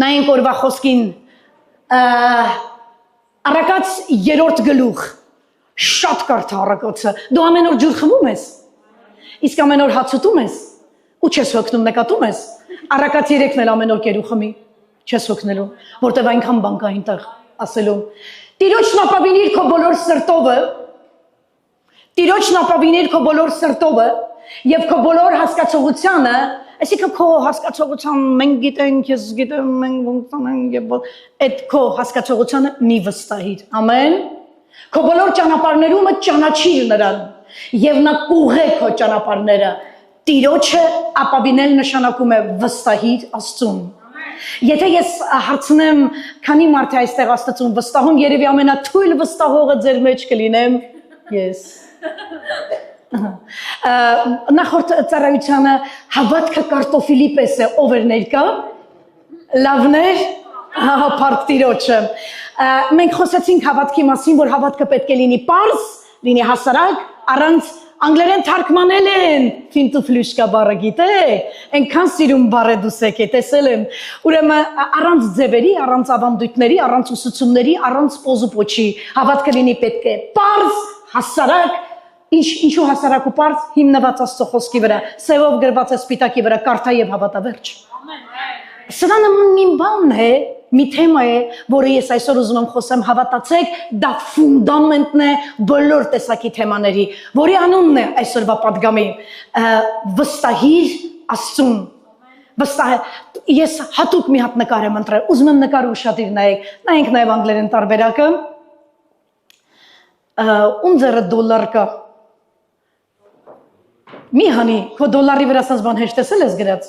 Նայենք օրվա խոսքին Առակաց 3-րդ գլուխ շատ կարդա Առակացը դու ամեն օր ջուր խմում ես իսկ ամեն օր հաց ուտում ես ու չես հոգնում նկատում ես Առակաց 3-ն էլ ամեն օր կերու խմի չես հոգնելու որտեվ այնքան բան կա այնտեղ ասելու Տիրոջն ապավինիր քո բոլոր սրտովը Տիրոջն ապավինիր քո բոլոր սրտովը եւ քո բոլոր հասկացողությանը Այսինքն քո հասկացողության մենք գիտենք, ես գիտեմ, մենք ոնց անենք եւ այդ քո հասկացողությանը մի վստահիր։ Ամեն։ Քո բոլոր ճանապարհներում ճանաչիր նրան եւ նա կուղղե քո ճանապարհները։ Տիրոջը ապավինել նշանակում է վստահիր Աստծուն։ Եթե ես հարցնեմ, քանի մարդ է այստեղ Աստծուն վստահում, երևի ամենաթույլ վստահողը ձեր մեջ կլինեմ ես։ Նախորդ ծառայությանը հավատքը կարտոֆիլի պես է ով էր ներկա լավներ փառք Տիրոջը մենք խոսեցինք հավատքի մասին որ հավատքը պետք է լինի պարզ լինի հասարակ առանց անգլերեն թարգմանել են ֆինտու ֆլյուշկա բառը գիտեք այնքան սիրում բառ է դուսեք է տեսել եմ ուրեմն առանց ձևերի առանց ավանդույթների առանց ուսուցումների առանց պոզուպոչի հավատքը լինի պետք է պարզ հասարակ Ինչու հասարակ ու պարզ հիմնված Աստծո խոսքի վրա, սևով գրված է սպիտակի վրա, կարդա եւ հավատա վերջ։ Սա նման մի բան է, մի թեմա է, որը ես այսօր ուզում եմ խոսեմ, հավատացեք, դա ֆունդամենտն է բոլոր տեսակի թեմաների, որի անունն է այսօրվա պատգամի, վստահիր Աստծուն։ Ես հատուկ մի հատ նկար եմ ընտրել, ուզում եմ նկարը ուշադիր նայենք նաեւ անգլերեն տարբերակը։ Unser Dollar կա Մի հանի, քո դոլարի վրա ասած բան հեշտեսել ես գրած։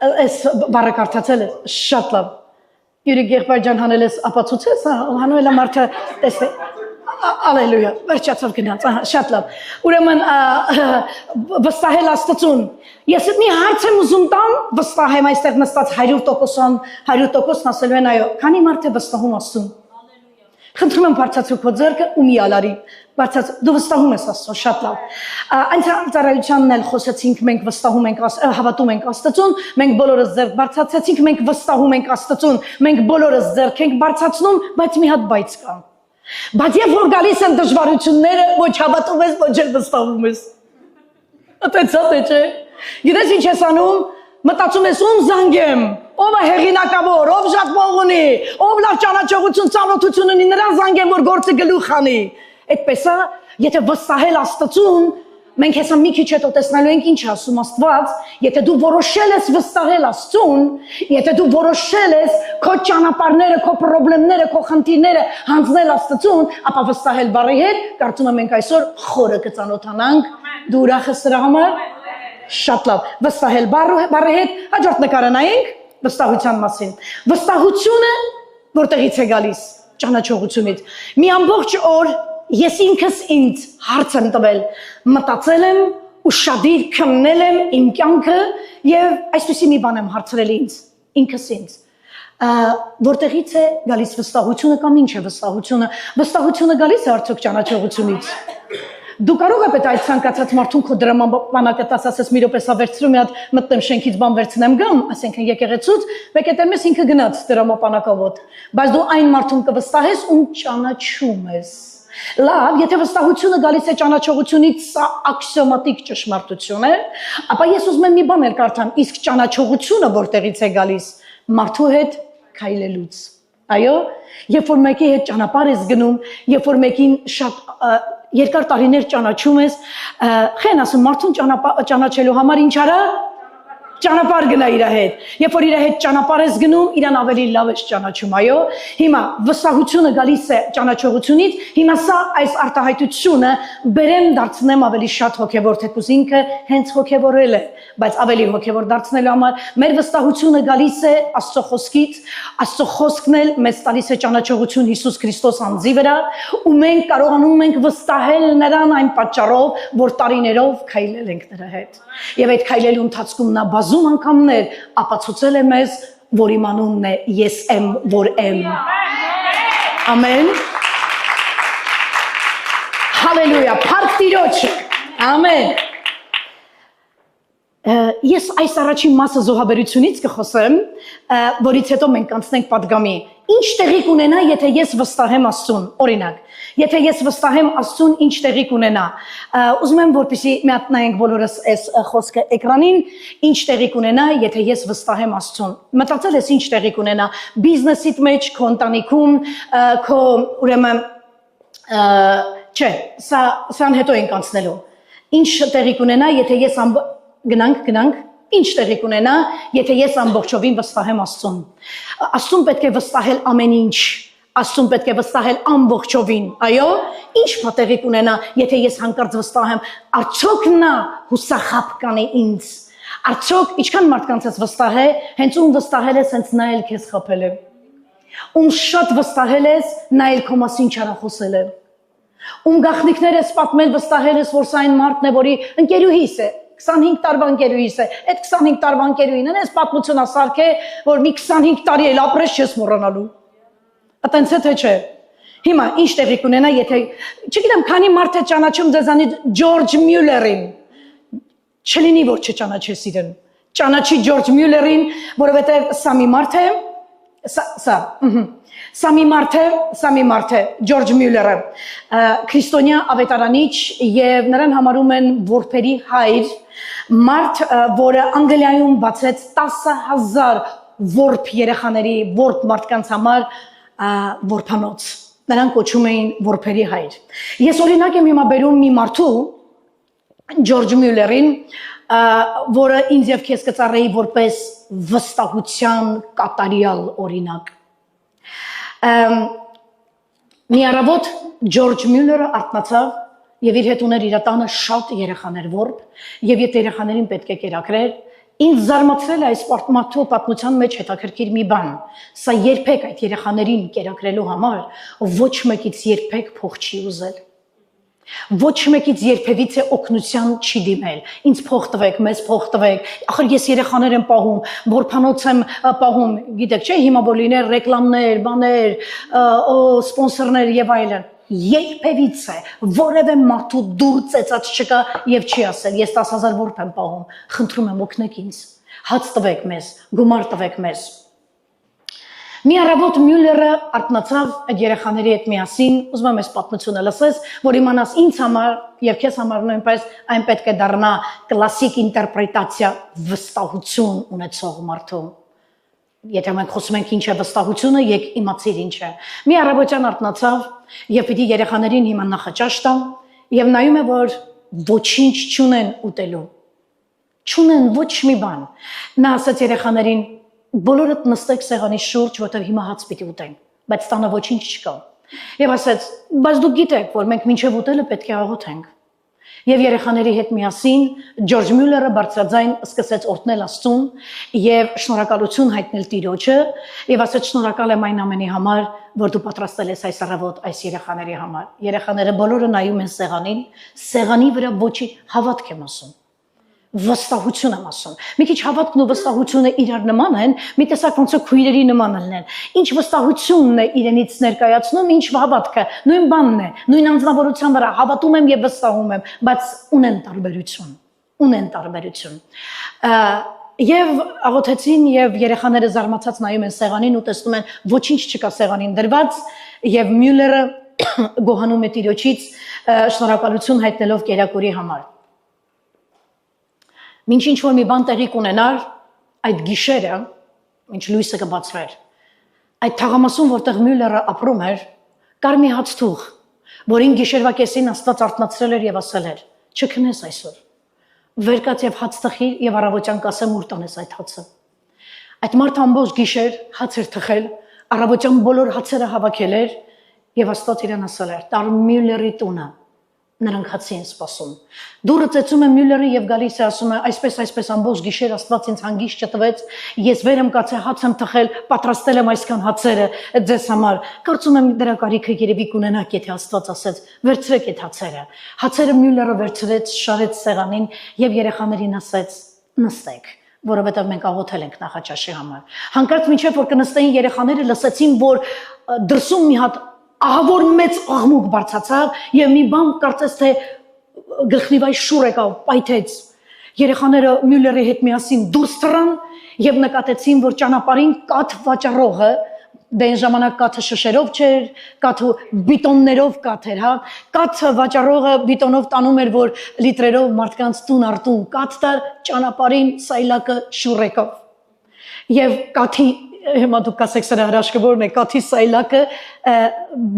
Այս բառը կարդացել ես, շատ լավ։ Յուրի եղբայր ջան հանել ես ապացուցես, հանել է մարդը տեսե։ Ալելույա, վերջացավ գնաց, շատ լավ։ Ուրեմն վստահել Աստծուն։ Ես մի հարց եմ ուզում տամ, վստահեմ այստեղ նստած 100% ասելու են այո, քանի մարդ է վստահում Աստծուն։ Խնդրում եմ բարձրացրու քո ձեռքը ու մի ալարի։ Դու վստահում ես Աստծուն, շատ լավ։ Այն ծառայությանն էլ խոսեցինք, մենք վստահում ենք, հավատում ենք Աստծուն, մենք բոլորս ձեռք բարձրացեցինք, մենք վստահում ենք Աստծուն, մենք բոլորս ձեռք ենք բարձրացնում, բայց մի հատ բայց կա։ Բայց երբ որ գալիս են դժվարությունները, ոչ հավատում ես, ոչ էլ վստահում ես։ Այդպես է, չէ՞։ Գիտես ինչ ես անում։ Մտածում ես ում զանգեմ, ով է հեղինակավոր, ով շատ փող ունի, ով լավ ճանաչողություն, ծանոթություն ունի, նրան զանգեմ, որ գործը գլուխ անի։ Այդպես է, եթե վստահել Աստծուն, մենք հեսա մի քիչ հետո տեսնելու ենք ինչ ասում Աստված, եթե դու որոշել ես վստահել Աստծուն, եթե դու որոշել ես քո ճանապարհները, քո խնդիրները, քո խնդիրները հանձնել Աստծուն, ապա վստահել բառի հետ, կարծում եմ մենք այսօր խորը կծանոթանանք, դու ուրախ ես սրա համար։ Շատ լավ, վստահել բառի հետ, հաջորդ նկարը նայենք վստահության մասին։ Վստահությունը որտեղից է գալիս ճանաչողությունից։ Մի ամբողջ օր ես ինքս ինձ հարց եմ տվել, մտածել եմ ու շատիր քննել եմ իմ կյանքը եւ այսպեսի մի բան եմ հարցրել ինքս ինձ։ Որտեղից է գալիս վստահությունը կամ ինչ է վստահությունը։ Վստահությունը գալիս է արդյոք ճանաչողությունից։ Դու կարող ես այդ ցանկացած մարդուն քո դրամապանակը ասես մի րոպեսա վերցրու մի հատ մտնեմ շենքից բան վերցնեմ գամ, ասենքն եկեղեցուց, վեկետեմ ես ինքը գնաց դրամապանակավոտ, բայց դու այն մարդուն կվստահես, ում ճանաչում ես։ Լավ, եթե վստահությունը գալիս է ճանաչողությունից, սա աքսիոմատիկ ճշմարտություն է, ապա ես ուզում եմ մի բան կարդամ, իսկ ճանաչողությունը որտեղից է գալիս մարդու հետ քայլելուց։ Այո, երբ որ մեկի հետ ճանապարհ ես գնում, երբ որ մեկին շատ երկար տարիներ ճանաչում ես, խեն ասում մարդուն ճանաչելու համար ինչ արա ճանապարհ գնա իր հետ։ Երբ որ իր հետ ճանապարհ ես գնում, իրան ավելի լավ ես ճանաչում, այո։ Հիմա վստահությունը գալիս է ճանաչողությունից, հիմա սա այս արտահայտությունը բերեմ դարձնեմ ավելի շատ հոգևոր, թեկուզ ինքը հենց հոգևորել է, բայց ավելի հոգևոր դարձնելու համար մեր վստահությունը գալիս է Աստծո խոսքից, Աստծո խոսքն էլ մեզ տալիս է ճանաչողություն Հիսուս Քրիստոս անձի վրա, ու մենք կարողանում ենք վստահել նրան այն պատճառով, որ տարիներով քայլել ենք նրա հետ։ Եվ այդ քայլելու ընթացքում նա բազում անգամներ ապացուցել է մեզ, որ իմ անունն է ես եմ, որ եմ։ Ամեն։ Հալելույա, փառք Տիրոջը։ Ամեն։ Ես այս առաջին մասը զոհաբերությունից կխոսեմ, որից հետո մենք կանցնենք պատգամի։ Ինչ տեղի կունենա, եթե ես վստահեմ Աստծուն, օրինակ, եթե ես վստահեմ Աստծուն, ինչ տեղի կունենա։ Ուզում եմ, որպեսզի մի հատ նայենք բոլորս այս խոսքը էկրանին, ինչ տեղի կունենա, եթե ես վստահեմ Աստծուն։ Մտածել ես ինչ տեղի կունենա բիզնեսիդ մեջ, քո ընտանիքում, քո ուրեմն չէ, սան հետո ենք անցնելու։ Ինչ տեղի կունենա, եթե ես գնանք, ինչ տեղի կունենա, եթե ես ամբողջովին վստահեմ Աստծուն։ Աստծուն պետք է վստահել ամեն ինչ, Աստծուն պետք է վստահել ամբողջովին, այո, ինչ տեղի կունենա, եթե ես հանկարծ վստահեմ, արդյոք նա հուսախաբ կանի ինձ, արդյոք ինչքան մարդկանց ես վստահե, հենց ում վստահել ես, հենց նա էլ քեզ խաբել է, ում շատ վստահել ես, նա էլ քո մասին չարախոսել է, ում գաղտնիքներ ես պատմել, վստահել ես, որ սա այն մարդն է, որի ընկերուհիս է, 25 տարվա ընկերուհիս է, այդ 25 տարվա ընկերուհին են, այս պատմությունը սարք է, որ մի 25 տարի էլ ապրես չես մոռանալու։ Այտենց է թե չէ։ Հիմա ինչ տեղի կունենա, եթե չգիտեմ, քանի մարդ է ճանաչում ձեզանից Ջորջ Մյուլերին։ Չլինի որ չճանաչես իրեն։ Ճանաչի Ջորջ Մյուլերին, որովհետև սա մի մարդ է, Սա մի մարդ է, Ջորջ Մյուլերը, քրիստոնյա ավետարանիչ եւ նրան համարում են որբերի հայր, մարդ, որը Անգլիայում բացեց 10,000 որբ երեխաների, որբ մարդկանց համար որբանոց։ Նրան կոչում էին որբերի հայր։ Ես օրինակ եմ հիմա բերում մի մարդու, Ջորջ Մյուլերին, որը ինձ եւ քեզ կծառայի որպես վստահության կատարյալ օրինակ։ Մի առավոտ Ջորջ Մյուլերը արթնացավ եւ իր հետ ուներ իր տանը շատ երեխաներ որբ եւ եթե երեխաներին պետք է կերակրեր, ինձ զարմացրել է այս պատմության մեջ հետաքրքիր մի բան։ Սա երբեք այդ երեխաներին կերակրելու համար ոչ մեկից երբեք փող չի ուզել։ Ոչ մեկից երբևիցե օգնության չի դիմել։ Ինձ փող տվեք, մեզ փող տվեք։ Ախր ես երեխաներ եմ պահում, որբանոց եմ պահում, գիտեք, չէ, հիմա որ լիներ ռեկլամներ, բաներ, սպոնսորներ եւ այլն։ Երբևիցե որևէ մարդու դուր ծեծած չկա եւ չի ասել, ես 10,000 որբ եմ պահում, խնդրում եմ օգնեք ինձ, հաց տվեք մեզ, գումար տվեք մեզ։ Մի առավոտ Մյուլերը արթնացավ այդ երեխաների հետ միասին, ուզում եմ այս պատմությունը լսես, որ իմանաս ինձ համար եւ քեզ համար նույնպես այն պետք է դառնա կլասիկ ինտերպրետացիա վստահություն ունեցող մարդու։ Եթե մենք խոսում ենք ինչ է վստահությունը, եք իմացիր ինչ է։ Մի առավոտյան արթնացավ եւ պիտի երեխաներին հիմա նախաճաշ տա եւ նայում է, որ ոչինչ չունեն ուտելու։ Չունեն ոչ մի բան։ Նա ասաց երեխաներին բոլորդ նստեք սեղանի շուրջ, որտեղ հիմա հաց պիտի ուտենք, բայց տանը ոչինչ չկա։ Եվ ասաց, բայց դուք գիտեք, որ մենք մինչև ուտելը պետք է աղոթենք։ Եվ երեխաների հետ միասին Ջորջ Մյուլերը բարձրաձայն սկսեց օրհնել Աստծուն եւ շնորհակալություն հայտնել Տիրոջը եւ ասաց շնորհակալ եմ այն ամենի համար, որ դու պատրաստել ես այս առավոտ այս երեխաների համար։ Երեխաները բոլորը նայում են սեղանին, սեղանի վրա ոչի հավատք եմ ասում։ Վստահություն եմ ասում։ Մի քիչ հավատքն ու վստահությունը իրար նման են, մի տեսակ ոնց է քույրերի նման լինեն։ Ինչ վստահությունն է իրենից ներկայացնում, ինչ հավատքը, նույն բանն է, նույն անձնավորության վրա հավատում եմ եւ վստահում եմ, բայց ունեն տարբերություն։ Եվ աղոթեցին եւ երեխաները զարմացած նայում են սեղանին ու տեսնում են ոչինչ չկա սեղանին դրված եւ Մյուլերը գոհանում է Տիրոջից շնորհակալություն հայտնելով կերակուրի համար։ Մինչ ինչ որ մի բան տեղի կունենար, այդ գիշերը, ինչ լույսը կբացվեր, այդ թաղամասում, որտեղ Մյուլերը ապրում էր, կար մի հացթուղ, որին գիշերվա կեսին Աստված արթնացրել էր եւ ասել էր. «Չքնես այսօր, վեր կաց եւ հաց թխիր եւ առավոտյան կասեմ ուր տանես այդ հացը»։ Այդ մարդը ամբողջ գիշեր հաց էր թխել, առավոտյան բոլոր հացերը հավաքել էր եւ Աստված իրեն ասել էր. «Տար Մյուլերի տունը»։ Նրանք հացի են սպասում։ Դուրը ծեծում է Մյուլերը եւ գալիս է ասում է այսպես ամբողջ գիշեր Աստված ինձ հանգիստ չտվեց, ես վեր եմ կացել, հաց եմ թխել, պատրաստել եմ այսքան հացերը ձեզ համար։ Կարծում եմ դրա կարիքը երևի կունենաք, եթե Աստված ասեց վերցրեք այդ հացերը։ Հացերը Մյուլերը վերցրեց, շարեց սեղանին եւ երեխաներին ասեց նստեք, որովհետեւ մենք աղոթել ենք նախաճաշի համար։ Հանկարծ մինչեւ որ կնստեին երեխաները լսեցին, որ դրսում մի հատ ահավոր մեծ աղմուկ բարձացավ եւ մի բան կարծես թե գլխնիվայ շուր եկավ, պայթեց Երեխաները Մյուլլերի հետ միասին դուրս թռան եւ նկատեցին, որ ճանապարհին կաթ վաճառողը դեն ժամանակ կաթը շշերով չէր, կաթը բիտոններով կաթ էր, հա, կաթը վաճառողը բիտոնով տանում էր, որ լիտրերով մարդկանց տուն արտուն կաթ տար, ճանապարհին սայլակը շուրեկով։ Եվ կաթի հիմա դուք կասեք սրա հրաշքավորն է, կաթի սայլակը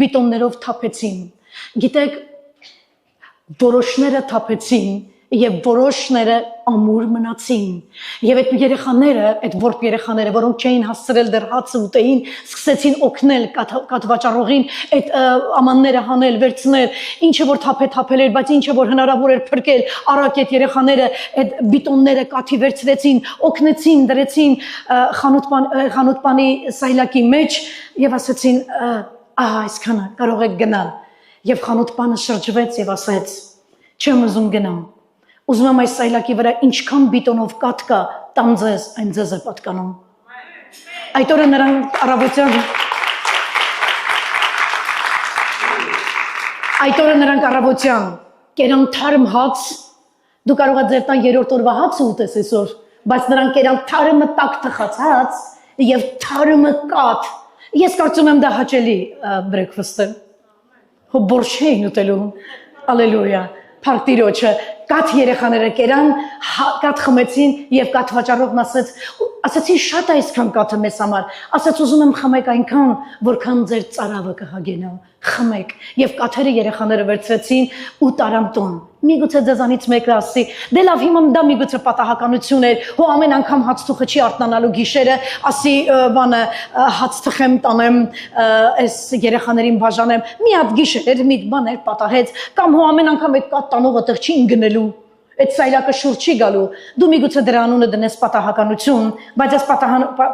բիտոններով թափեցին։ Գիտեք, որոշները թափեցին եւ որոշները ամուր մնացին եւ այդ երեխաները այդ որբ երեխաները որոնք չէին հասցրել դեռ հացը ուտեին սկսեցին օգնել կաթվաճառողին այդ ամանները հանել վերցնել ինչը որ թափել էր բայց ինչը որ հնարավոր էր փրկել արագ այդ երեխաները այդ բիտոնները կաթի վերցրեցին օգնեցին դրեցին խանութպանի սայլակի մեջ եւ ասեցին ահա այսքանը կարող եք գնալ եւ խանութպանը շրջվեց եւ ասեց չեմ ուզում գնամ Ուզում եմ այս սայլակի վրա ինչքան բիտոնով կաթ կա, տամ ձեզ, այն ձեզ է պատկանում։ Այդ օրը նրանք առավոտյան կերան թարմ հաց, դու կարող ես ձեր տան երրորդ օրվա հացը ուտես այսօր, բայց նրանք կերան թարմը տաք թխած հաց եւ թարմը կաթ։ Ես կարծում եմ դա հաճելի բրեքֆաստ է։ Հո բորշ էին ուտելու։ Ալելույա։ Փառք Տիրոջը կաթ երեխաները կերան կաթ խմեցին եւ կաթ վաճառողն ասացին շատ է այսքան կաթը մեզ համար ասաց ուզում եմ խմեք այնքան որքան ձեր ծարավը կհագենա խմեք եւ կաթերը երեխաները վերցրեցին ու տարան տուն միգուցե ձեզանից մեկը ասի դե լավ հիմա դա միգուցե պատահականություն էր հո ամեն անգամ հաց թուխը չի արթնանալու գիշերը ասի բանը հաց թխեմ տանեմ այս երեխաներին բաժանեմ մի հատ գիշեր մի բան էր պատահեց կամ հո ամեն անգամ այդ կաթ տանողը տեղ չի գնելու Այդ սայլակը շուրջ չի գալու, դու միգուցե դրա անունը դնես պատահականություն, բայց այս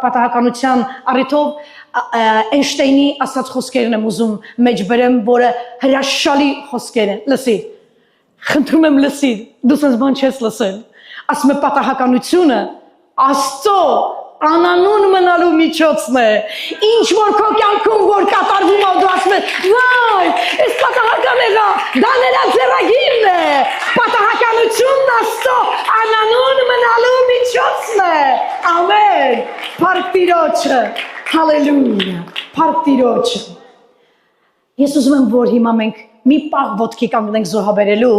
պատահականության առիթով Էյնշտեյնի ասած խոսքերն եմ ուզում մեջ բերեմ, որը հրաշալի խոսքեր են, լսիր, խնդրում եմ լսիր, դու սենց բան չես լսել, ասում է պատահականությունը Աստծո անանուն մնալու միջոցն է, ինչ որ քո կյանքում որ կատարվում է, դու ասում ես, վայ, այս պատահական եղա, դա նրա ձեռագիրն է, պատահականությունն Աստծո անանուն մնալու միջոցն է, ամեն, փառք Տիրոջը, հալելույա, փառք Տիրոջը, ես ուզում եմ, որ հիմա մենք մի պահ ոտքի կանգնենք զոհաբերելու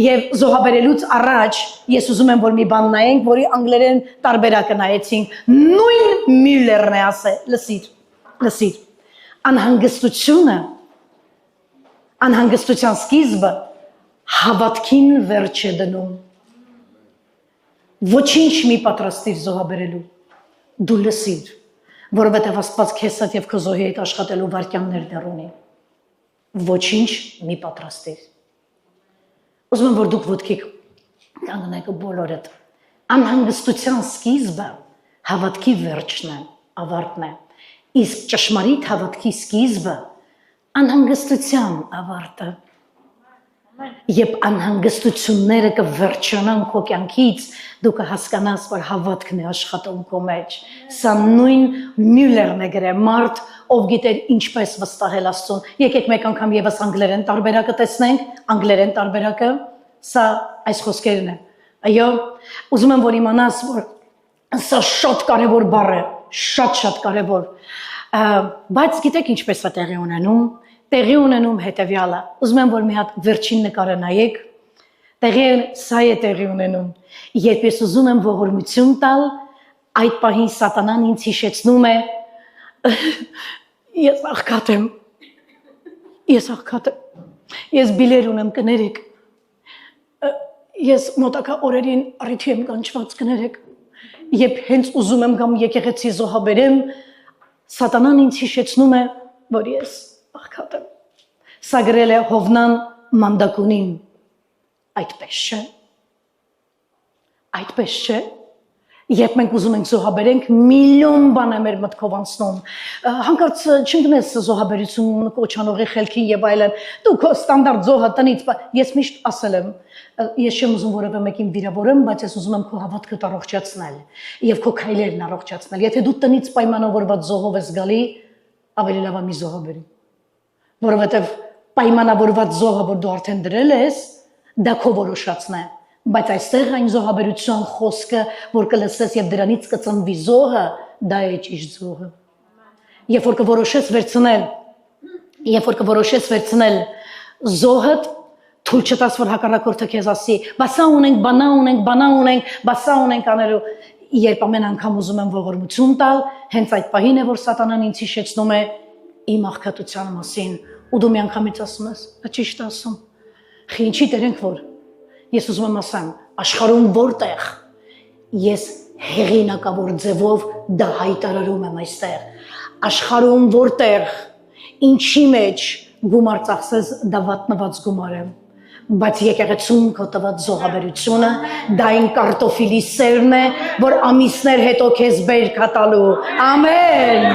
եւ զոհաբերելուց առաջ ես ուզում եմ որ մի բան նայենք որի անգլերեն տարբերակը նայեցինք նույն Մյուլլերն է ասել լսիր անհանգստության սկիզբը հավատքին վերջ է դնում ոչինչ մի պատրաստիր զոհաբերելու դու լսիր որովհետեւ Աստված քեզ հետ եւ քո զոհի հետ աշխատելու վարքյաններ դեռ ունի Ոչինչ մի պատրաստիր։ Ուզում եմ, որ դուք ոտքի կանգնեք բոլորդ։ Անհանգստության սկիզբը հավատքի վերջն է, ավարտն է։ Իսկ ճշմարիտ հավատքի սկիզբը անհանգստության ավարտը։ Երբ անհանգստությունները կվերջանան քո կյանքից, դու կհասկանաս, որ հավատքն է աշխատում քո մեջ։ Սա նույն Մյուլլերն է գրել, մարդ ով գիտեր ինչպես վստահել Աստծուն։ Եկեք մեկ անգամ եւս անգլերեն տարբերակը տեսնենք, անգլերեն տարբերակը, սա այս խոսքերն են։ Այո, ուզում եմ որ իմանաս, որ սա շատ կարևոր բառ է, շատ կարևոր։ Բայց գիտեք ինչպես է տեղի ունենում։ Տեղի ունենում հետևյալը։ Ուզում եմ որ մի հատ վերջին նկարը նայեք։ Սա է տեղի ունենում։ Երբ ես ուզում եմ ողորմություն տալ, այդ պահին սատանան ինձ հիշեցնում է ես աղքատ եմ։ Ես բիլեր ունեմ կներեք։ Ես մոտակա օրերին առիթի եմ կանչված կներեք։ Երբ հենց ուզում եմ գամ եկեղեցի զոհաբերեմ, սատանան ինձ հիշեցնում է, որ ես աղքատ եմ։ Սա գրել է Հովնան Մանդակունին։ Այդպես չէ։ Այդպես չէ։ Երբ մենք ուզում ենք զոհաբերենք, միլիոն բան է մեր մտքով անցնում։ Հանկարծ չընկնես զոհաբերություն, կոչանողի խելքին եւ այլն։ Դու քո ստանդարտ զոհը տնից, ես միշտ ասել եմ, ես չեմ ուզում որևէ մեկին վիրավորեմ, բայց ես ուզում եմ քո հավատքը առողջացնել եւ քո քայլերն առողջացնել։ Եթե դու տնից պայմանավորված զոհով ես գալի, ավելի լավ է մի զոհաբերի։ Որովհետեւ պայմանավորված զոհը, որ դու արդեն դրել ես, դա քո որոշածն է։ Բայց այստեղ այն զոհաբերության խոսքը, որ կլսես եւ դրանից կծնվի զոհը, դա է ճիշտ զոհը։ Երբ որ կորոշես վերցնել զոհդ, թույլ չտաս, որ հակառակորդը քեզ ասի, բասա ունենք, բանա ունենք անելու, երբ ամեն անգամ ուզում եմ ողորմություն տալ, հենց այդ պահին է, որ սատանան ինձ հիշեցնում է իմ աղքատության մասին, ու դու մի անգամից ասում ես, ճիշտ ասում, ինչի դերենք որ ես ուզում եմ ասեմ, աշխարհում որտեղ ես հեղինակավոր ձևով դա հայտարարում եմ այստեղ, աշխարհում որտեղ ինչի մեջ գումար ծախսես դա վատնված գումար եմ, բայց եկեղեցում քո տված զոհաբերությունը դա այն կարտոֆիլի սերն է, որ ամիսներ հետո քեզ բերք է տալու, ամեն,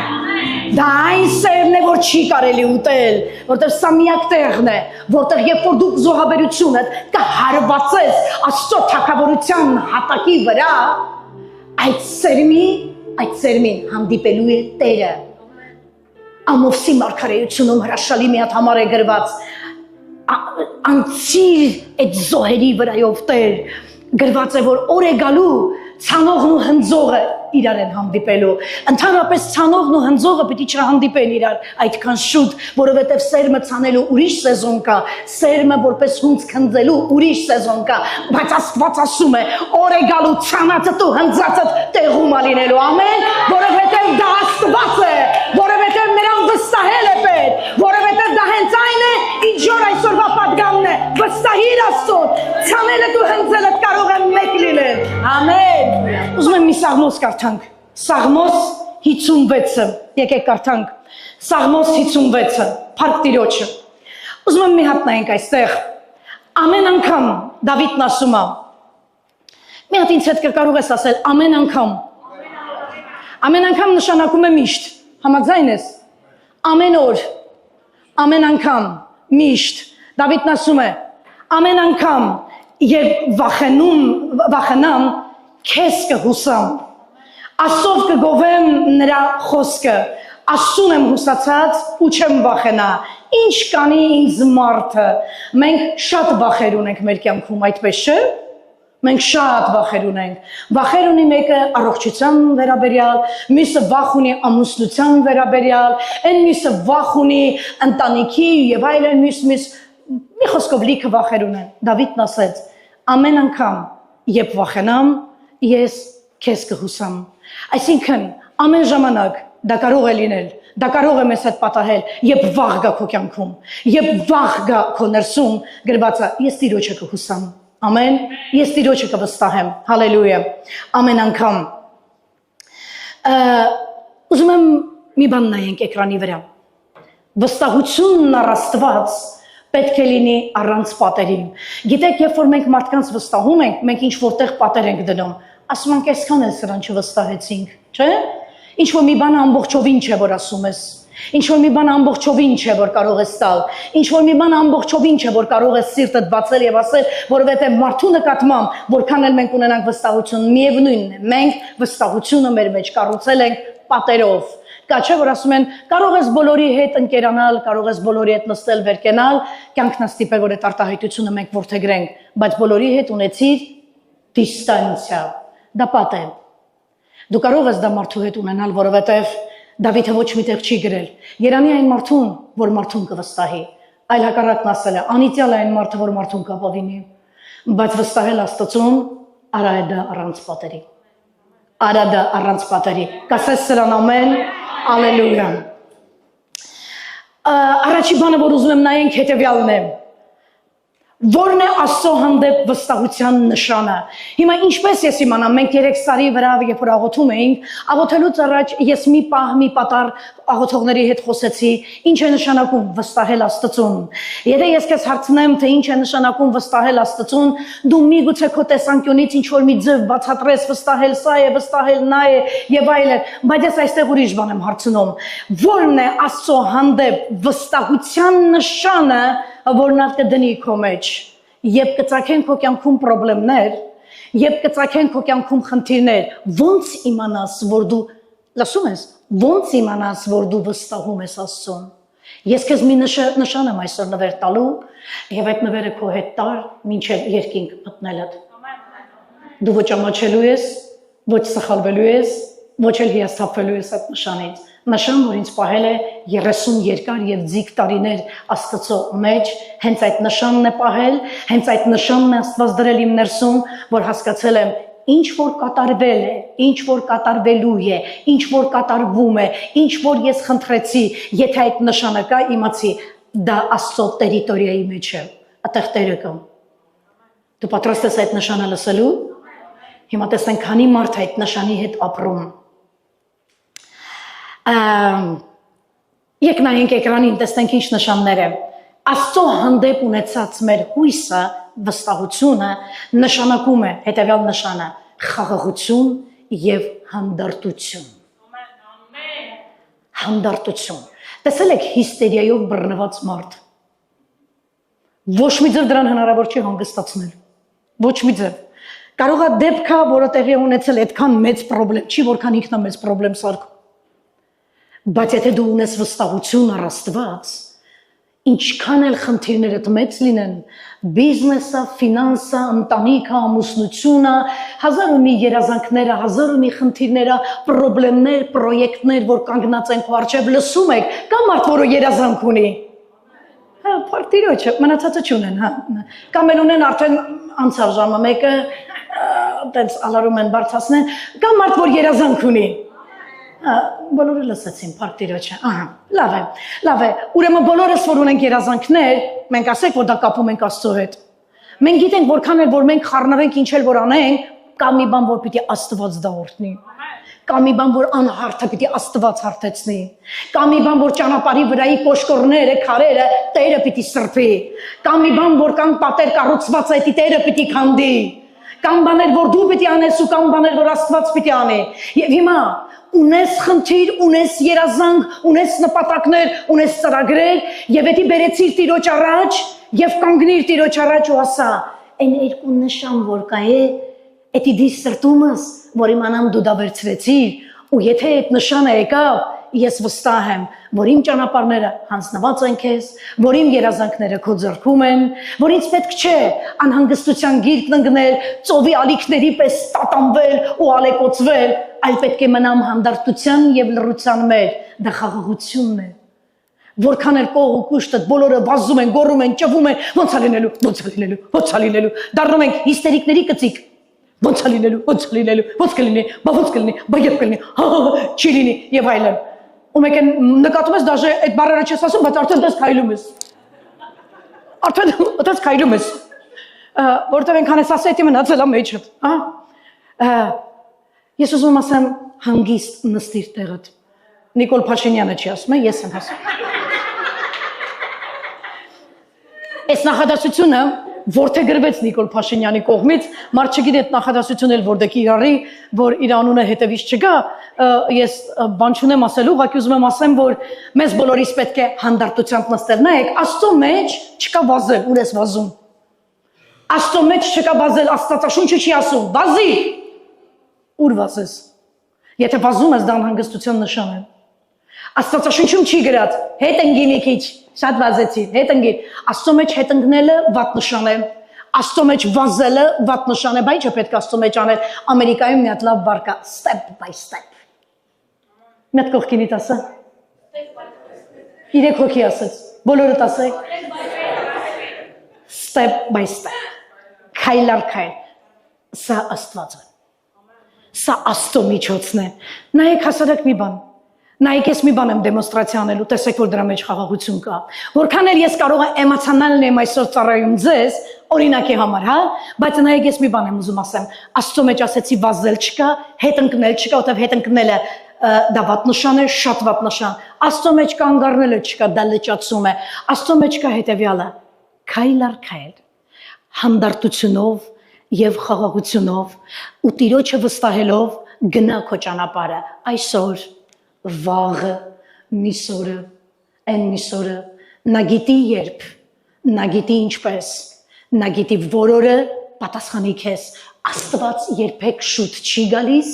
դա այն սերն է, որ չի կարելի ուտել, որտեղ սա միակ տեղն է, որտեղ երբ որ դու զոհաբերությունդ կհարվածես Աստծո թագավորության հատակի վրա, այդ սերմին հանդիպելու է Տերը, Ամովսի մարգարեությունում հրաշալի մի հատ համար է գրված, անցիր այդ զոհերի վրայով Տեր, գրված է, որ օր է գալու ցանողն ու հնձողը իրար են հանդիպելու, ընդհանրապես ցանողն ու հնձողը պիտի չհանդիպեն իրար այդքան շուտ, որովհետև սերմը ցանելու ուրիշ սեզոն կա, սերմը որպես հունձ քնձելու ուրիշ սեզոն կա, բայց Աստված ասում է, օր է գալու ցանածը ու հնձածը տեղում է լինելու, ամեն, որովհետև դա Աստված է, որովհետև նրան վստահել է պետք, որովհետև դա հենց այն է, ինչ որ այսօրվա պատգամն է, վստահիր Աստծուն, ցանելը ու հնձելը կարող է մեկ լինել, ամեն, ուզում եմ մի սաղմոս կարդանք, Սաղմոս 56-ը, եկեք կարդանք, Սաղմոս 56-ը, Փառք Տիրոջը, ուզում եմ մի հատ նայենք այստեղ, ամեն անգամ Դավիթն ասում է, մի հատ ինձ հետ կարող ես ասել, ամեն անգամ նշանակում է միշտ, համաձայն ես, ամեն օր, ամեն անգամ, միշտ, Դավիթն ասում է, ամեն անգամ եւ վախենամ, քեզ կհուսամ, Աստծով կգովեմ նրա խոսքը, Աստծուն եմ հուսացած ու չեմ վախենա, ինչ կանի ինձ մարդը, մենք շատ վախեր ունենք մեր կյանքում, այդպես չէ, մենք շատ վախեր ունենք, վախեր ունի մեկը առողջության վերաբերյալ, մյուսը վախ ունի ամուսնության վերաբերյալ, այն մյուսը վախ ունի ընտանիքի եւ այլն, մյուս մի խոսքով լիքը վախեր ունեն, Դավիթն ասեց, ամեն անգամ, երբ վախենամ, ես քեզ կհուսամ, այսինքն ամեն ժամանակ դա կարող է լինել, դա կարող է մեզ հետ պատահել, երբ վախ գա քո կյանքում, երբ վախ գա քո ներսում, գրված է, ես Տիրոջը կհուսամ, ամեն, ես Տիրոջը կվստահեմ, հալելույա, ամեն անգամ, ուզում եմ մի բան նայենք էկրանի վրա, վստահությունն առ Աստված պետք է լինի առանց պատերի, գիտեք, երբ որ մենք մարդկանց վստահում ենք, մենք ինչ որտեղ պատեր ենք դնում, ասում ենք, այսքան էլ սրան չվստահեցինք, չէ՞, ինչ որ մի բան ամբողջովին չէ, որ ասում ես, ինչ որ մի բան ամբողջովին չէ, որ կարող ես տալ, ինչ որ մի բան ամբողջովին չէ, որ կարող ես սիրտդ բացել եւ ասել, որովհետեւ մարդու նկատմամբ, որքան էլ մենք ունենանք վստահություն, միևնույնն է, մենք վստահությունը մեր մեջ կառուցել ենք պատերով, կա չէ, որ ասում են, կարող ես բոլորի հետ ընկերանալ, կարող ես բոլորի հետ նստել, վերկենալ, կյանքն ստիպե, որ այդ արտահայտությունը մենք որդեգրենք, բայց բոլորի հետ ունեցիր դիստանցիա, դա պատ է, դու կարող ես դա մարդու հետ ունենալ, որովհետև Դավիթը ոչ միտեղ չի գրել, երանի այն մարդուն, որ մարդուն կվստահի, այլ հակառակն ասել է, անիծյալ է այն մարդը, որ մարդուն կապավինի, բայց վստահել Աստծուն, արա է դա առանց պատերի, արա դա առանց պատերի, կասես սրան ամեն, ալելույա, առաջի բանը, որ ուզում եմ նայենք հետևյալն է, Որն է Աստծո հանդեպ վստահության նշանը։ Հիմա ինչպես ես իմանամ, մենք 3 տարի վրա երբ որ աղոթում էինք, աղոթելուց առաջ ես մի պահ, մի պատար աղոթողների հետ խոսեցի, ինչ է նշանակում վստահել Աստծուն։ Եթե ես քեզ հարցնեմ, թե ինչ է նշանակում վստահել Աստծուն, դու միգուցե քո տեսանկյունից ինչ որ մի ձև բացատրես, վստահել սա է, վստահել նա է եւ այլն, բայց ես այստեղ ուրիշ բան եմ հարցնում։ Որն է Աստծո հանդեպ վստահության նշանը, որ նա կդնի քո մեջ, երբ կծագեն քո կյանքում խնդիրներ, երբ կծագեն քո կյանքում խնդիրներ, ոնց իմանաս, որ դու, լսում ես, ոնց իմանաս, որ դու վստահում ես Աստծուն։ Ես քեզ մի նշան եմ այսօր նվեր տալու, եւ այդ նվերը քո հետ տար, մինչեւ երկինք մտնելդ։ դու ոչ ամաչելու ես, ոչ սխալվելու ես, ոչ էլ հիասթափվելու ես այդ նշանից։ Նշան, որ ինձ պահել է 30 երկար եւ ձիգ տարիներ Աստծո մեջ, հենց այդ նշանն է պահել, հենց այդ նշանն է Աստված դրել իմ ներսում, որ հասկացել եմ, ինչ որ կատարվել է, ինչ որ կատարվելու է, ինչ որ կատարվում է, ինչ որ ես խնդրեցի, եթե այդ նշանը կա, իմացի, դա Աստծո տերիտորիայի մեջ է, այդտեղ Տերը կա։ Դու պատրաստ ես այդ նշանը լսելու։ Հիմա տեսնենք քանի մարդ այդ նշանի հետ ապրում։ Եկ նայենք էկրանին, տեսնենք ինչ նշաններ են։ Աստծո հանդեպ ունեցած մեր հույսը, վստահությունը նշանակում է հետևյալ նշանը՝ խաղաղություն եւ հանդարտություն։ Հանդարտություն։ Տեսել եք հիստերիայով բռնված մարդ։ Ոչ մի ձև դրան հնարավոր չի հանգստացնել։ Ոչ մի ձև։ Կարող է դեպքա, որը տեղի ունեցել այդքան մեծ խնդրեմ, չի որքան ինքնա մեծ խնդրեմ սարքում։ Բայց եթե դու ունես վստահություն առ Աստված, ինչքան էլ խնդիրներդ մեծ լինեն, բիզնեսը, ֆինանսը, ընտանիքը, ամուսնությունը, հազար ու մի երազանքները, հազար ու մի խնդիրները, խնդիրներ, պրոյեկտներ, որ կանգնած են քո առջև, լսում եք, կա մարդ, որը երազանք ունի։ Հա, փարտիրոջը, մնացածը չունեն, հա։ Կամ էլ ունեն արդեն անցավ ժամը մեկը, տենց ալարում են բարձրացնեն, կամ մարդ, որ երազանք ունի։ Բոլորը լսեցին փարտիրոջը, ահա, լավ է, ուրեմն բոլորս, որ ունենք երազանքներ, մենք ասենք, որ դա կապում ենք Աստծո հետ։ Մենք գիտենք, որքան էլ որ մենք խառնվենք, ինչ էլ որ անենք, կա մի բան, որ պիտի Աստված դա օրհնի։ Կա մի բան, որ անհարթը պիտի Աստված հարթեցնի։ Կա մի բան, որ ճանապարհի վրայի կոշկորները, քարերը Տերը պիտի սրբի։ Կա մի բան, որ կան պատեր կառուցված այդ Տերը պիտի քանդի։ Կան բաներ, որ դու պիտի անես ու կան բաներ, որ Աստված պիտի անի։ Եվ հիմա ունես խնդիր, ունես երազանք, ունես նպատակներ, ունես ծրագրեր, եւ եթե բերեցիր Տիրոջ առաջ եւ կանգնիր Տիրոջ առաջ ու ասա, այն երկու նշան որ կա է, էդի դի սրտումս, որ իմանամ դու դա վերցրեցիր, ու եթե այդ նշանը եկավ, ես վստահ եմ, որ իմ ճանապարհները հանձնված են քեզ, որ իմ երազանքները քո ձեռքում են, որ ինձ պետք չէ անհանգստության գիրկն ընկնել, ծովի ալիքների պես տատանվել ու ալեկոծվել, այլ պետք է մնամ հանդարտության եւ լռության մեջ, դա խաղաղությունն է։ Որքան էլ կող ու կուշտը բոլորը վազում են, գոռում են, ճվում են, ոնց է լինելու, ոնց է լինելու, ոնց է լինելու, դառնում ենք հիստերիկների կծիկ։ Ոնց է լինելու, ոնց է լինելու, ոնց կլինի, ոնց կլինի, երբ կլինի, չի լինի եւ այլն։ Ու մեկ նկատում ես դաժե այդ բառերը չես ասում, բայց արդեն դες քայլում ես։ Արդեն դες քայլում ես։ Որտեղ այնքան ես ասել, դի մնացել է մեջը, հա։ Ես ուզում եմ ասեմ հանգիստ նստիր տեղդ։ Նիկոլ Փաշինյանը չի ասում, ես եմ ասում։ Այս նախադասությունը որդեգրվեց Նիկոլ Փաշինյանի կողմից, մարդ չգիտի այդ նախադասությունն էլ որտեղ իրարի, որ իր անունը հետևից չգա, ես բան չունեմ ասելու, ուղղակի ուզում եմ ասեմ, որ մեզ բոլորիս պետք է հանդարտությամբ նստել։ Նայեք, Աստծո մեջ չկա վազել, ուր ես վազում։ Աստծո մեջ չկա վազել, Աստվածաշունչը չի ասում, վազի։ Ուր վազես։ Եթե վազում ես, դա անհանգստության նշան է։ Աստվածաշունչում չի գրած, հետ ընկի մի քիչ, շատ վազեցի, հետ ընկի։ Աստծո մեջ հետ ընկնելը վատ նշան է։ Աստծո մեջ վազելը վատ նշան է, բայց ինչ է պետք Աստծո մեջ անել։ Ամերիկայում մի հատ լավ բառ կա, step by step։ Մի հատ կողքինիդ ասա։ Իրեք հոգի ասեց, բոլորդ ասեք։ Step by step։ Քայլ առ քայլ։ Սա Աստված է։ Սա Աստծո միջոցն է։ Նայեք հասարակ մի բան։ Նայեք ես մի բան եմ դեմոնստրացիա անելու, տեսեք որ դրա մեջ խաղաղություն կա։ Որքան էլ ես կարող եմ էմոցիոնալ լինեմ այսօր ծառայում ձեզ, օրինակի համար, հա, բայց նայեք ես մի բան եմ ուզում ասեմ։ Աստծո մեջ ասեցի վազել չկա, հետ ընկնել չկա, որտեղ հետ ընկնելը դա վատ նշան է, շատ վատ նշան։ Աստծո մեջ կանգ առնելը չկա, դա լճացում է։ Աստծո մեջ կա հետևյալը՝ քայլ առ քայլ, հանդարտությունով եւ խաղաղությունով ու Տիրոջը վստահելով գնա քո ճանապարհը այսօր, վաղը, միսօրը, այն միսօրը, նա գիտի երբ, նա գիտի ինչպես, նա գիտի որ օրը պատասխանի քեզ, Աստված երբեք շուտ չի գալիս,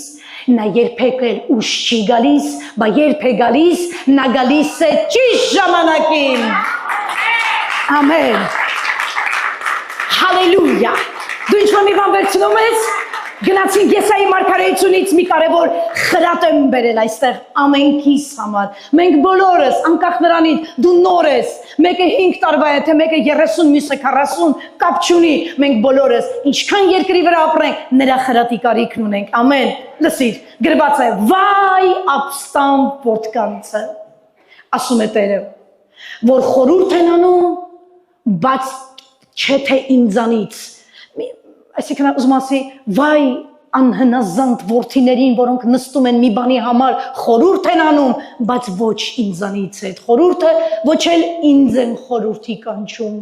նա երբեք էլ ուշ չի գալիս, բայց երբ է գալիս, նա գալիս է ճիշտ ժամանակին։ Ամեն։ Հալելույա։ Դու ինչ-որ մի բան վերցնում ես, Գնացին Եսայի մարգարեությունից մի կարևոր խրատ եմ բերել այստեղ ամենքիս համար։ Մենք բոլորս, անկախ նրանից դու նոր ես, մեկը 5 տարվա է, թե մեկը 30, մյուսը 40, կապ չունի, մենք բոլորս ինչքան երկրի վրա ապրենք, նրա խրատի կարիքն ունենք։ Ամեն։ Լսիր, գրված է. «Վայ ապստամբ որդկանցը», ասում է Տերը, որ խորհուրդ են անում, բայց չէ թե ինձանից։ Այսինքն ուզում ասի, վայ անհնազանդ որդիներին, որոնք նստում են մի բանի համար, խորհուրդ են անում, բայց ոչ ինձանից է։ Խորհուրդը ոչ էլ ինձ են խորհրդի կանչում,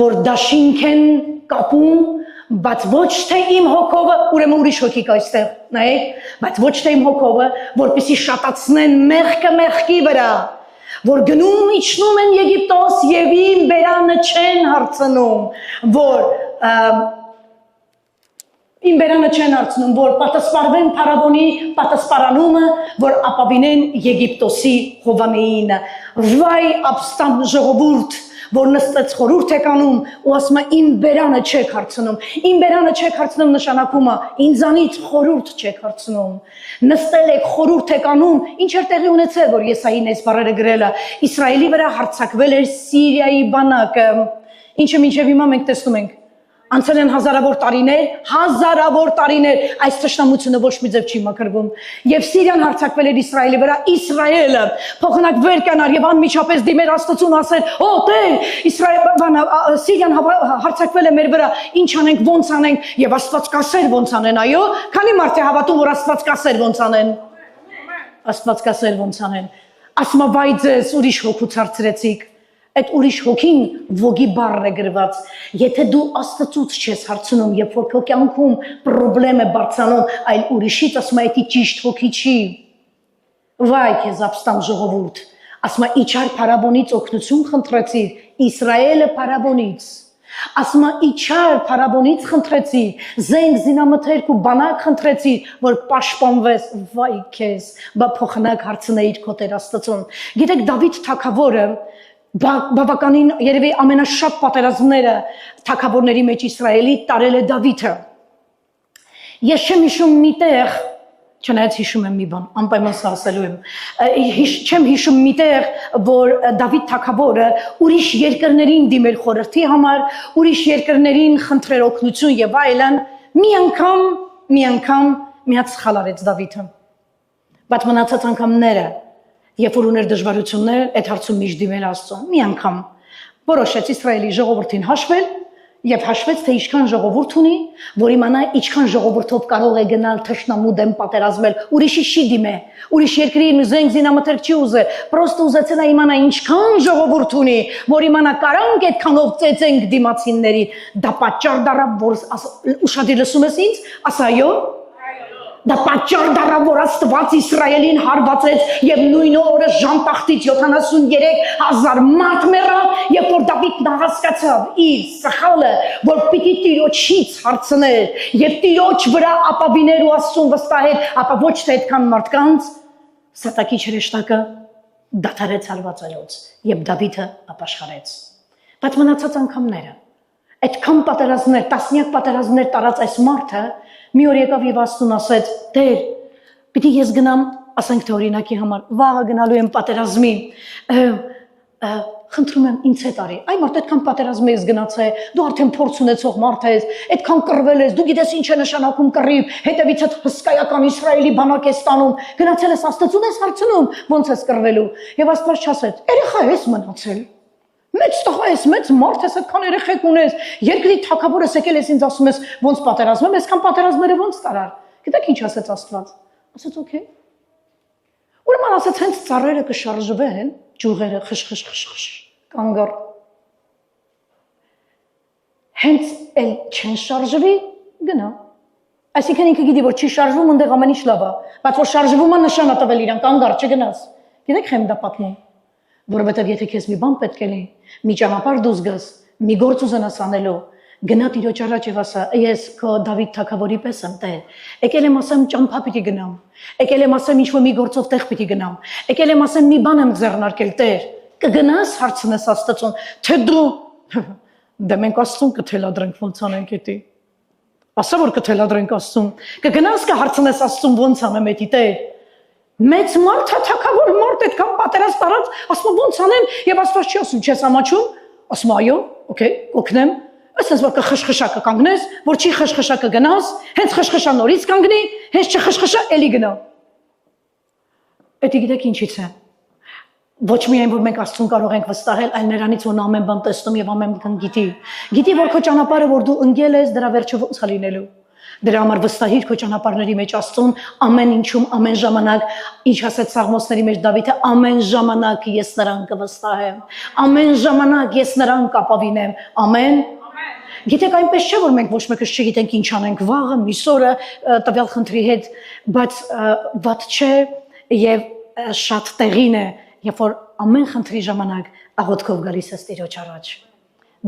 որ դաշինք են կապում, բայց ոչ թե իմ հոգովը, ուրեմն ուրիշ հոգի կա այստեղ, նայեք, բայց ոչ թե իմ հոգովը, որպեսզի շատացնեն մեղքը մեղքի վրա, որ գնում իջնում են Եգիպտոս եւ իմ բերանը չեն հարցնում, որ իմ բերանը չեն հարցնում, որ պատասպարվեն Փարավոնի պատասպարանումը, որ ապավինեն Եգիպտոսի Հովանեին։ Վայ ապստամբ ժողովուրդ, որ նստեց խորհուրդ եք անում ու ասում է իմ բերանը չեք հարցնում։ Իմ բերանը չեք հարցնում նշանակում է ինձանից խորհուրդ չեք հարցնում։ Նստել եք խորհուրդ եք անում, ինչ էր տեղի ունեցել, որ Եսային այս բառերը գրել է։ Իսրայելի վրա հարձակվել էր Սիրիայի բանակը, ինչը մինչև հիմա մենք տեսնում ենք։ Անցել են հազարավոր տարիներ, այս թշնամությունը ոչ մի ձև չի մաքրվում։ Եվ Սիրիան հարձակվել էր Իսրայելի վրա, Իսրայելը փոխանակ վեր կանար եւ անմիջապես դիմեր Աստծուն ասել. «Օ Տեր, Սիրիան հարձակվել է մեր վրա, ինչ անենք, ոնց անենք»։ Եվ Աստված կասեր ոնց անեն, այո, քանի մարդ է հավատում, որ Աստված կասեր ոնց անեն։ Աստված կասեր ոնց անեն։ Ասում է՝ «Վայ ձեզ, ուրիշ հոգու ցարցրեցիք»։ Այդ ուրիշ հոգին ոգի բառն է գրված։ Եթե դու Աստծուց չես հարցնում, երբ որ քո կյանքում խնդրեմ է բարձրանում, այլ ուրիշից, ասում է, դա ճիշտ հոգի չի։ Վայ քեզ ապստամբ ժողովուրդ, ասում է, իջար Փարավոնից օգնություն խնդրեցիր, Իսրայելը Փարավոնից։ Ասում է, իջար Փարավոնից խնդրեցիր, զենք զինամթերք ու բանակ խնդրեցիր, որ պաշտպանվես։ Վայ քեզ, բա փոխանակ հարցնեիր քո Տեր Աստծուն։ Գիտեք, Դավիթ թագավորը բավականին երևի ամենաշատ պատերազմները թագավորների մեջ Իսրայելի տարել է Դավիթը։ Ես չեմ հիշում միտեղ, չնայած հիշում եմ մի բան, անպայման սա ասելու եմ, չեմ հիշում միտեղ, որ Դավիթ թագավորը ուրիշ երկրներին դիմեր խորհրդի համար, ուրիշ երկրներին խնդրեր օգնություն եւ այլն, մի անգամ մի հատ սխալ արեց Դավիթը։ Բայց մնացած անգամները Երբ որ ուներ դժվարություններ, այդ հարցում միշտ դիմել Աստծուն, մի անգամ որոշեց Իսրայելի ժողովրդին հաշվել եւ հաշվեց, թե ինչքան ժողովուրդ ունի, որ իմանա ինչքան ժողովրդով կարող է գնալ թշնամու դեմ պատերազմել, ուրիշի չի դիմե, ուրիշ երկրի զենք զինամթերք չի ուզել, պրոստը ուզեցել է իմանա ինչքան ժողովուրդ ունի, որ իմանա կարանք այդքանով ծեծենք դիմացիններին, դա պատճառ դառավ, որ ուշադիր լսում ես ինձ, ասա այո Դա պատճառ դառավ, որ Աստված Իսրայելին հարվածեց եւ նույն օրը ժամտախտից 73,000 մարդ մեռավ, երբ որ Դավիթն հասկացավ իր սխալը, որ պիտի Տիրոջից հարցներ եւ Տիրոջ վրա ապավիներ ու Աստծուն վստահեր, ապա ոչ թե այդքան մարդկանց սատակի հրեշտակը դադարեց հարվածելուց եւ Դավիթը ապաշխարեց։ Բայց մնացած անգամները այդքան պատերազմներ, տասնյակ պատերազմներ տարած այս մարդը մի օր եկավ եւ Աստծուն ասեց. «Տեր, պիտի ես գնամ, ասենք թե օրինակի համար, վաղը գնալու եմ պատերազմի, խնդրում եմ ինձ հետ արի։ Այ մարդ այդքան պատերազմի ես գնացել, դու արդեն փորձ ունեցող մարդ ես, այդքան կռվել ես, դու գիտես ինչ է նշանակում կռիվ, հետևիցդ հսկայական Իսրայելի բանակ ես տանում, գնացել ես Աստծուն ես հարցնում, ոնց ես կռվելու»։ Եվ Աստված չասեց. «Երեխա ես մնացել»։ Մեծ տղա ես, մեծ մարդ ես, այդքան երեխեք ունես, երկրի թագավոր ես, եկել ես ինձ ասում ես ոնց պատերազմեմ, այսքան պատերազմները ոնց տարար։ Գիտեք ինչ ասեց Աստված։ Ասեց օքեյ։ Ուրեմն ասեց հենց ծառերը կշարժվեն, ջուղերը խշ կանգառ։ Հենց էլ չեն շարժվի, գնա։ Այսինքն ինքը գիտի, որ չի շարժվում, այնտեղ ամեն ինչ լավ է, բայց որ շարժվում է նշան է տվել իրան, կանգառ չգնաս։ Գիտեք խեմ դա պատմում։ Որովհետև եթե քեզ մի բան պետք է լինի, մի ճանապարհ դուրս գաս, մի գործ ուզենաս անելու, գնա Տիրոջ առաջ եւ ասա. «Ես քո Դավիթ թագավորի պես եմ, Տեր, եկել եմ ասեմ ճամփա պիտի գնամ, եկել եմ ասեմ ինչ-որ մի գործով տեղ պիտի գնամ, եկել եմ ասեմ մի բան եմ ձեռնարկել, Տեր, կգնաս հարցնես Աստծուն, թե դու դե մենք Աստծուն կթելադրենք ոնց անենք էդի»։ Ասա որ կթելադրենք Աստծուն։ Կգնաս կհարցնես Աստծուն ո՞նց անեմ էդի Տեր։ Մեծ մարդ թակավոր մարդ այդքան պատերազմ տարած, ասում ո՞նց անեմ, եւ Աստված չի ասում, չես ամաչում, ասում այո, օքեյ, օգնեմ։ Ասես որ կխշխշակը կանգնես, որ չի խշխշակը գնաս, հենց խշխշա նորից կանգնի, հենց չխշխշա էլի գնա։ Էդի գիտեք ինչից է։ Ոչ միայն որ մենք Աստծուն կարող ենք վստահել, այլ նրանից որ ամեն բան տեսնում եւ ամեն բան գիտի։ Գիտի որ քո ճանապարհը որ դու ընկել ես, դրա վերջը ո՞նց է լինելու։ Դրա համար վստահիր քո ճանապարհների մեջ Աստծուն ամեն ինչում, ամեն ժամանակ, ինչ ասեց Սաղմոսների մեջ Դավիթը, ամեն ժամանակ ես նրան կվստահեմ։ Ամեն ժամանակ ես նրան կապավինեմ։ Ամեն։ Գիտեք այնպես չէ որ մենք ոչ մեկս չգիտենք ինչ անենք վաղը, միսօրը տվյալ խնդրի հետ, բայց ված չէ եւ շատ տեղին է, երբ որ ամեն խնդրի ժամանակ աղոթքով գալիս ես Տիրոջ առաջ։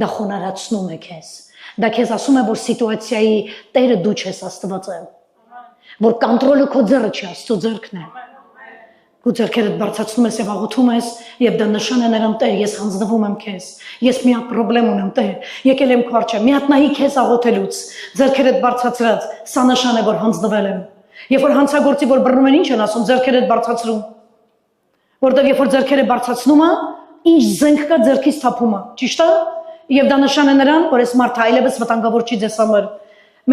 Դա խոնարհացնում է քեզ։ Դա քեզ ասում է, որ սիտուացիայի Տերը դու չես, Աստված է։ Որ կոնտրոլը քո ձեռը չի, Աստծո ձեռքն է։ Քո ձեռքերդ բարձրացնում ես եւ աղոթում ես, եւ դա նշան է նրան Տեր, ես հանձնվում եմ քեզ։ Ես մի հատ խնդրեմ ունեմ Տեր։ Եկել եմ քո առջև, մի հատ նայի քեզ աղոթելուց։ Ձեռքերդ բարձրացրած, սա նշան է, որ հանձնվել եմ։ Երբ որ հանցագործի որ բռնում են, ինչ են ասում, ձեռքերդ բարձրացրու։ Որտեղ երբ որ ձեռքերը բարձրացնում է, ինչ զենք կա ձեռքից թափում է, ճիշտ է։ Եվ դա նշան է նրան, որ այս մարդը այլևս վտանգավոր չի ձեզ համար։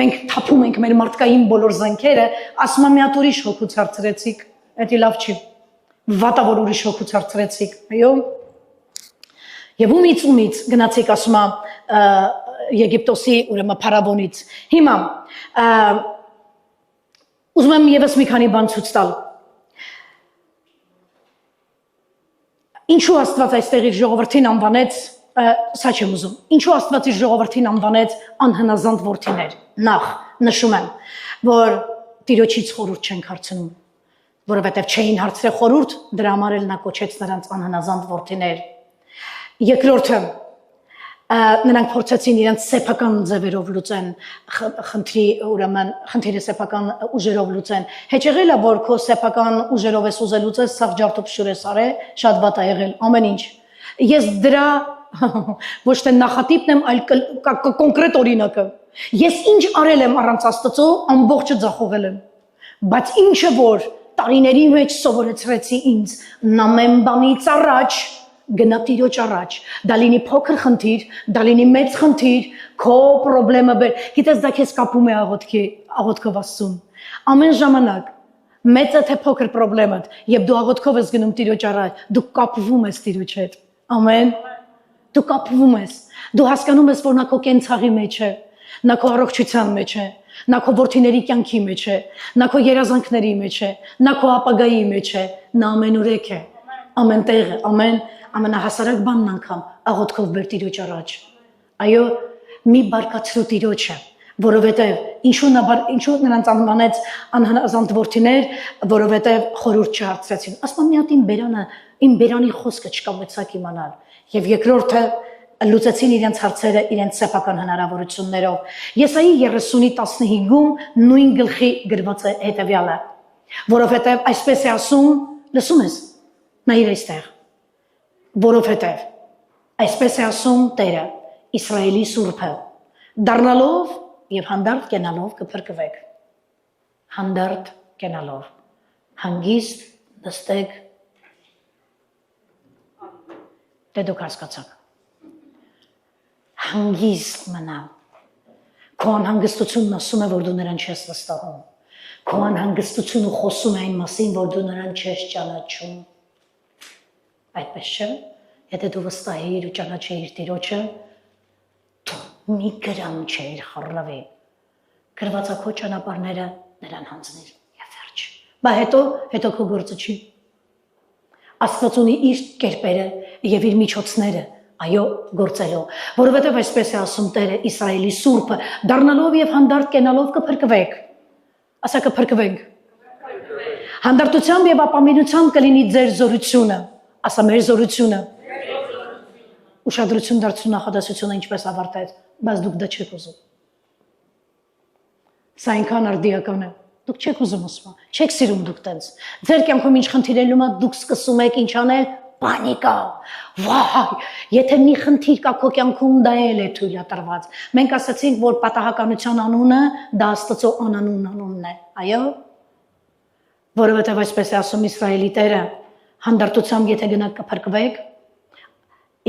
Մենք թափում ենք մեր մարդկային բոլոր զենքերը, ասում եմ մի հատ ուրիշ հոգուց հարցրեցիք, դա լավ չի։ Վատա որ ուրիշ հոգուց հարցրեցիք, այո։ Եվ ումից գնացիք ասում է Եգիպտոսի ուրեմն փարավոնից։ Հիմա ուզում եմ եւս մի քանի բան ցույց տալ։ Ինչու Աստված այստեղ իր ժողովրդին անվանեց, սա չեմ ուզում, ինչու Աստված իր ժողովրդին անվանեց անհնազանդ որդիներ։ Նախ նշում եմ, որ Տիրոջից խորհուրդ չենք հարցնում, որովհետև չէին հարցրել խորհուրդ, դրա համար էլ նա կոչեց նրանց անհնազանդ որդիներ։ Երկրորդը, նրանք փորձեցին իրենց սեփական ձևերով լուծեն խնդրի, ուրեմն խնդիրը սեփական ուժերով լուծեն։ Հեչեղել է որ քո սեփական ուժերով ես ուզել լուծես, սաղ ջարդով շուրես արե, շատ վատ է եղել ամեն ինչ։ Ես դրա ոչ թե նախատիպն եմ, այլ կոնկրետ օրինակը։ Ես ինչ արել եմ առանց Աստծո, ամբողջը ձախողել եմ։ Բայց ինչը որ տարիների մեջ սովորեցրեցի ինձ, ամեն բանից առաջ գնա Տիրոջ առաջ, դա լինի փոքր խնդիր, դա լինի մեծ խնդիր, քո խնդրեմը բեր, գիտես դա քեզ կապում է աղոթքով Աստծուն։ Ամեն ժամանակ մեծ է թե փոքր խնդրեմդ, երբ դու աղոթքով ես գնում Տիրոջ առաջ, դու կապվում ես Տիրոջ հետ։ Ամեն։ Դու կապվում ես։ Դու հասկանում ես, որ նա քո կենցաղի մեջ է, նա քո առողջության մեջ է, նա քո որդիների կյանքի մեջ է, նա քո երազանքների մեջ է, նա քո ապագայի մեջ է, նա ամենուրեք է, ամեն տեղ է, ամենահասարակ բանն անգամ աղոթքով բեր Տիրոջ առաջ։ Այո, մի բարկացրու Տիրոջը, որովհետև ինչու նրանց անվանեց անհնազանդ որդիներ, որովհետև խորհուրդ չհարցրեցին։ Ասում մի հատ իմ բերանի խոսքը չկամեցակ իմանալ։ Եվ երկրորդը լուծեցին իրենց հարցերը իրենց սեփական հնարավորություններով։ Եսայի 30:15-ում նույն գլխի գրված է հետևյալը, որովհետև այսպես է ասում, լսում ես, նայիր այստեղ, որովհետև այսպես է ասում Տերը, Իսրայելի Սուրբը, դառնալով եւ հանդարտ կենալով կփրկվեք։ Հանդարտ կենալով, հանգիստ նստեք, դե դուք հասկացաք։ Հանգիստ մնալ։ Քո անհանգստությունն ասում է, որ դու նրան չես վստահում։ Քո անհանգստությունը խոսում է այն մասին, որ դու նրան չես ճանաչում։ Այդպես չէ՞։ Եթե դու վստահեիր ու ճանաչեիր Տիրոջը, դու մի գրամ չէիր խռնվի։ Գրվածա քո ճանապարհները նրան հանձնիր եւ վերջ։ Բա հետո քո գործը չի։ Աստված ունի իր կերպերը եւ իր միջոցները, այո, գործելով, որովհետև այսպես է ասում Տերը, Իսրայելի Սուրբը, դառնալով եւ հանդարտ կենալով կփրկվեք։ Ասա կփրկվենք։ Հանդարտությամբ եւ ապամինությամբ կլինի ձեր զորությունը, ասա մեր զորությունը։ Ուշադրություն դարձու նախադասությունը ինչպես ավարտեց, բայց դուք դա չեք ուզում։ Սա այնքան արդիական է։ Դուք չեք ուզում ասում, չեք սիրում դուք տենց։ Ձեր կյանքում ինչ խնդիրելում է, դուք սկսում եք ինչ անել, պանիկա, վայ, եթե մի խնդիր կա քո կյանքում դա էլ է թույլատրված։ Մենք ասացինք, որ պատահականության անունը դա Աստծո անանուն է, այո։ Որովհետև այսպես է ասում Իսրայելի Տերը, հանդարտությամբ եթե գնաք կփրկվեք,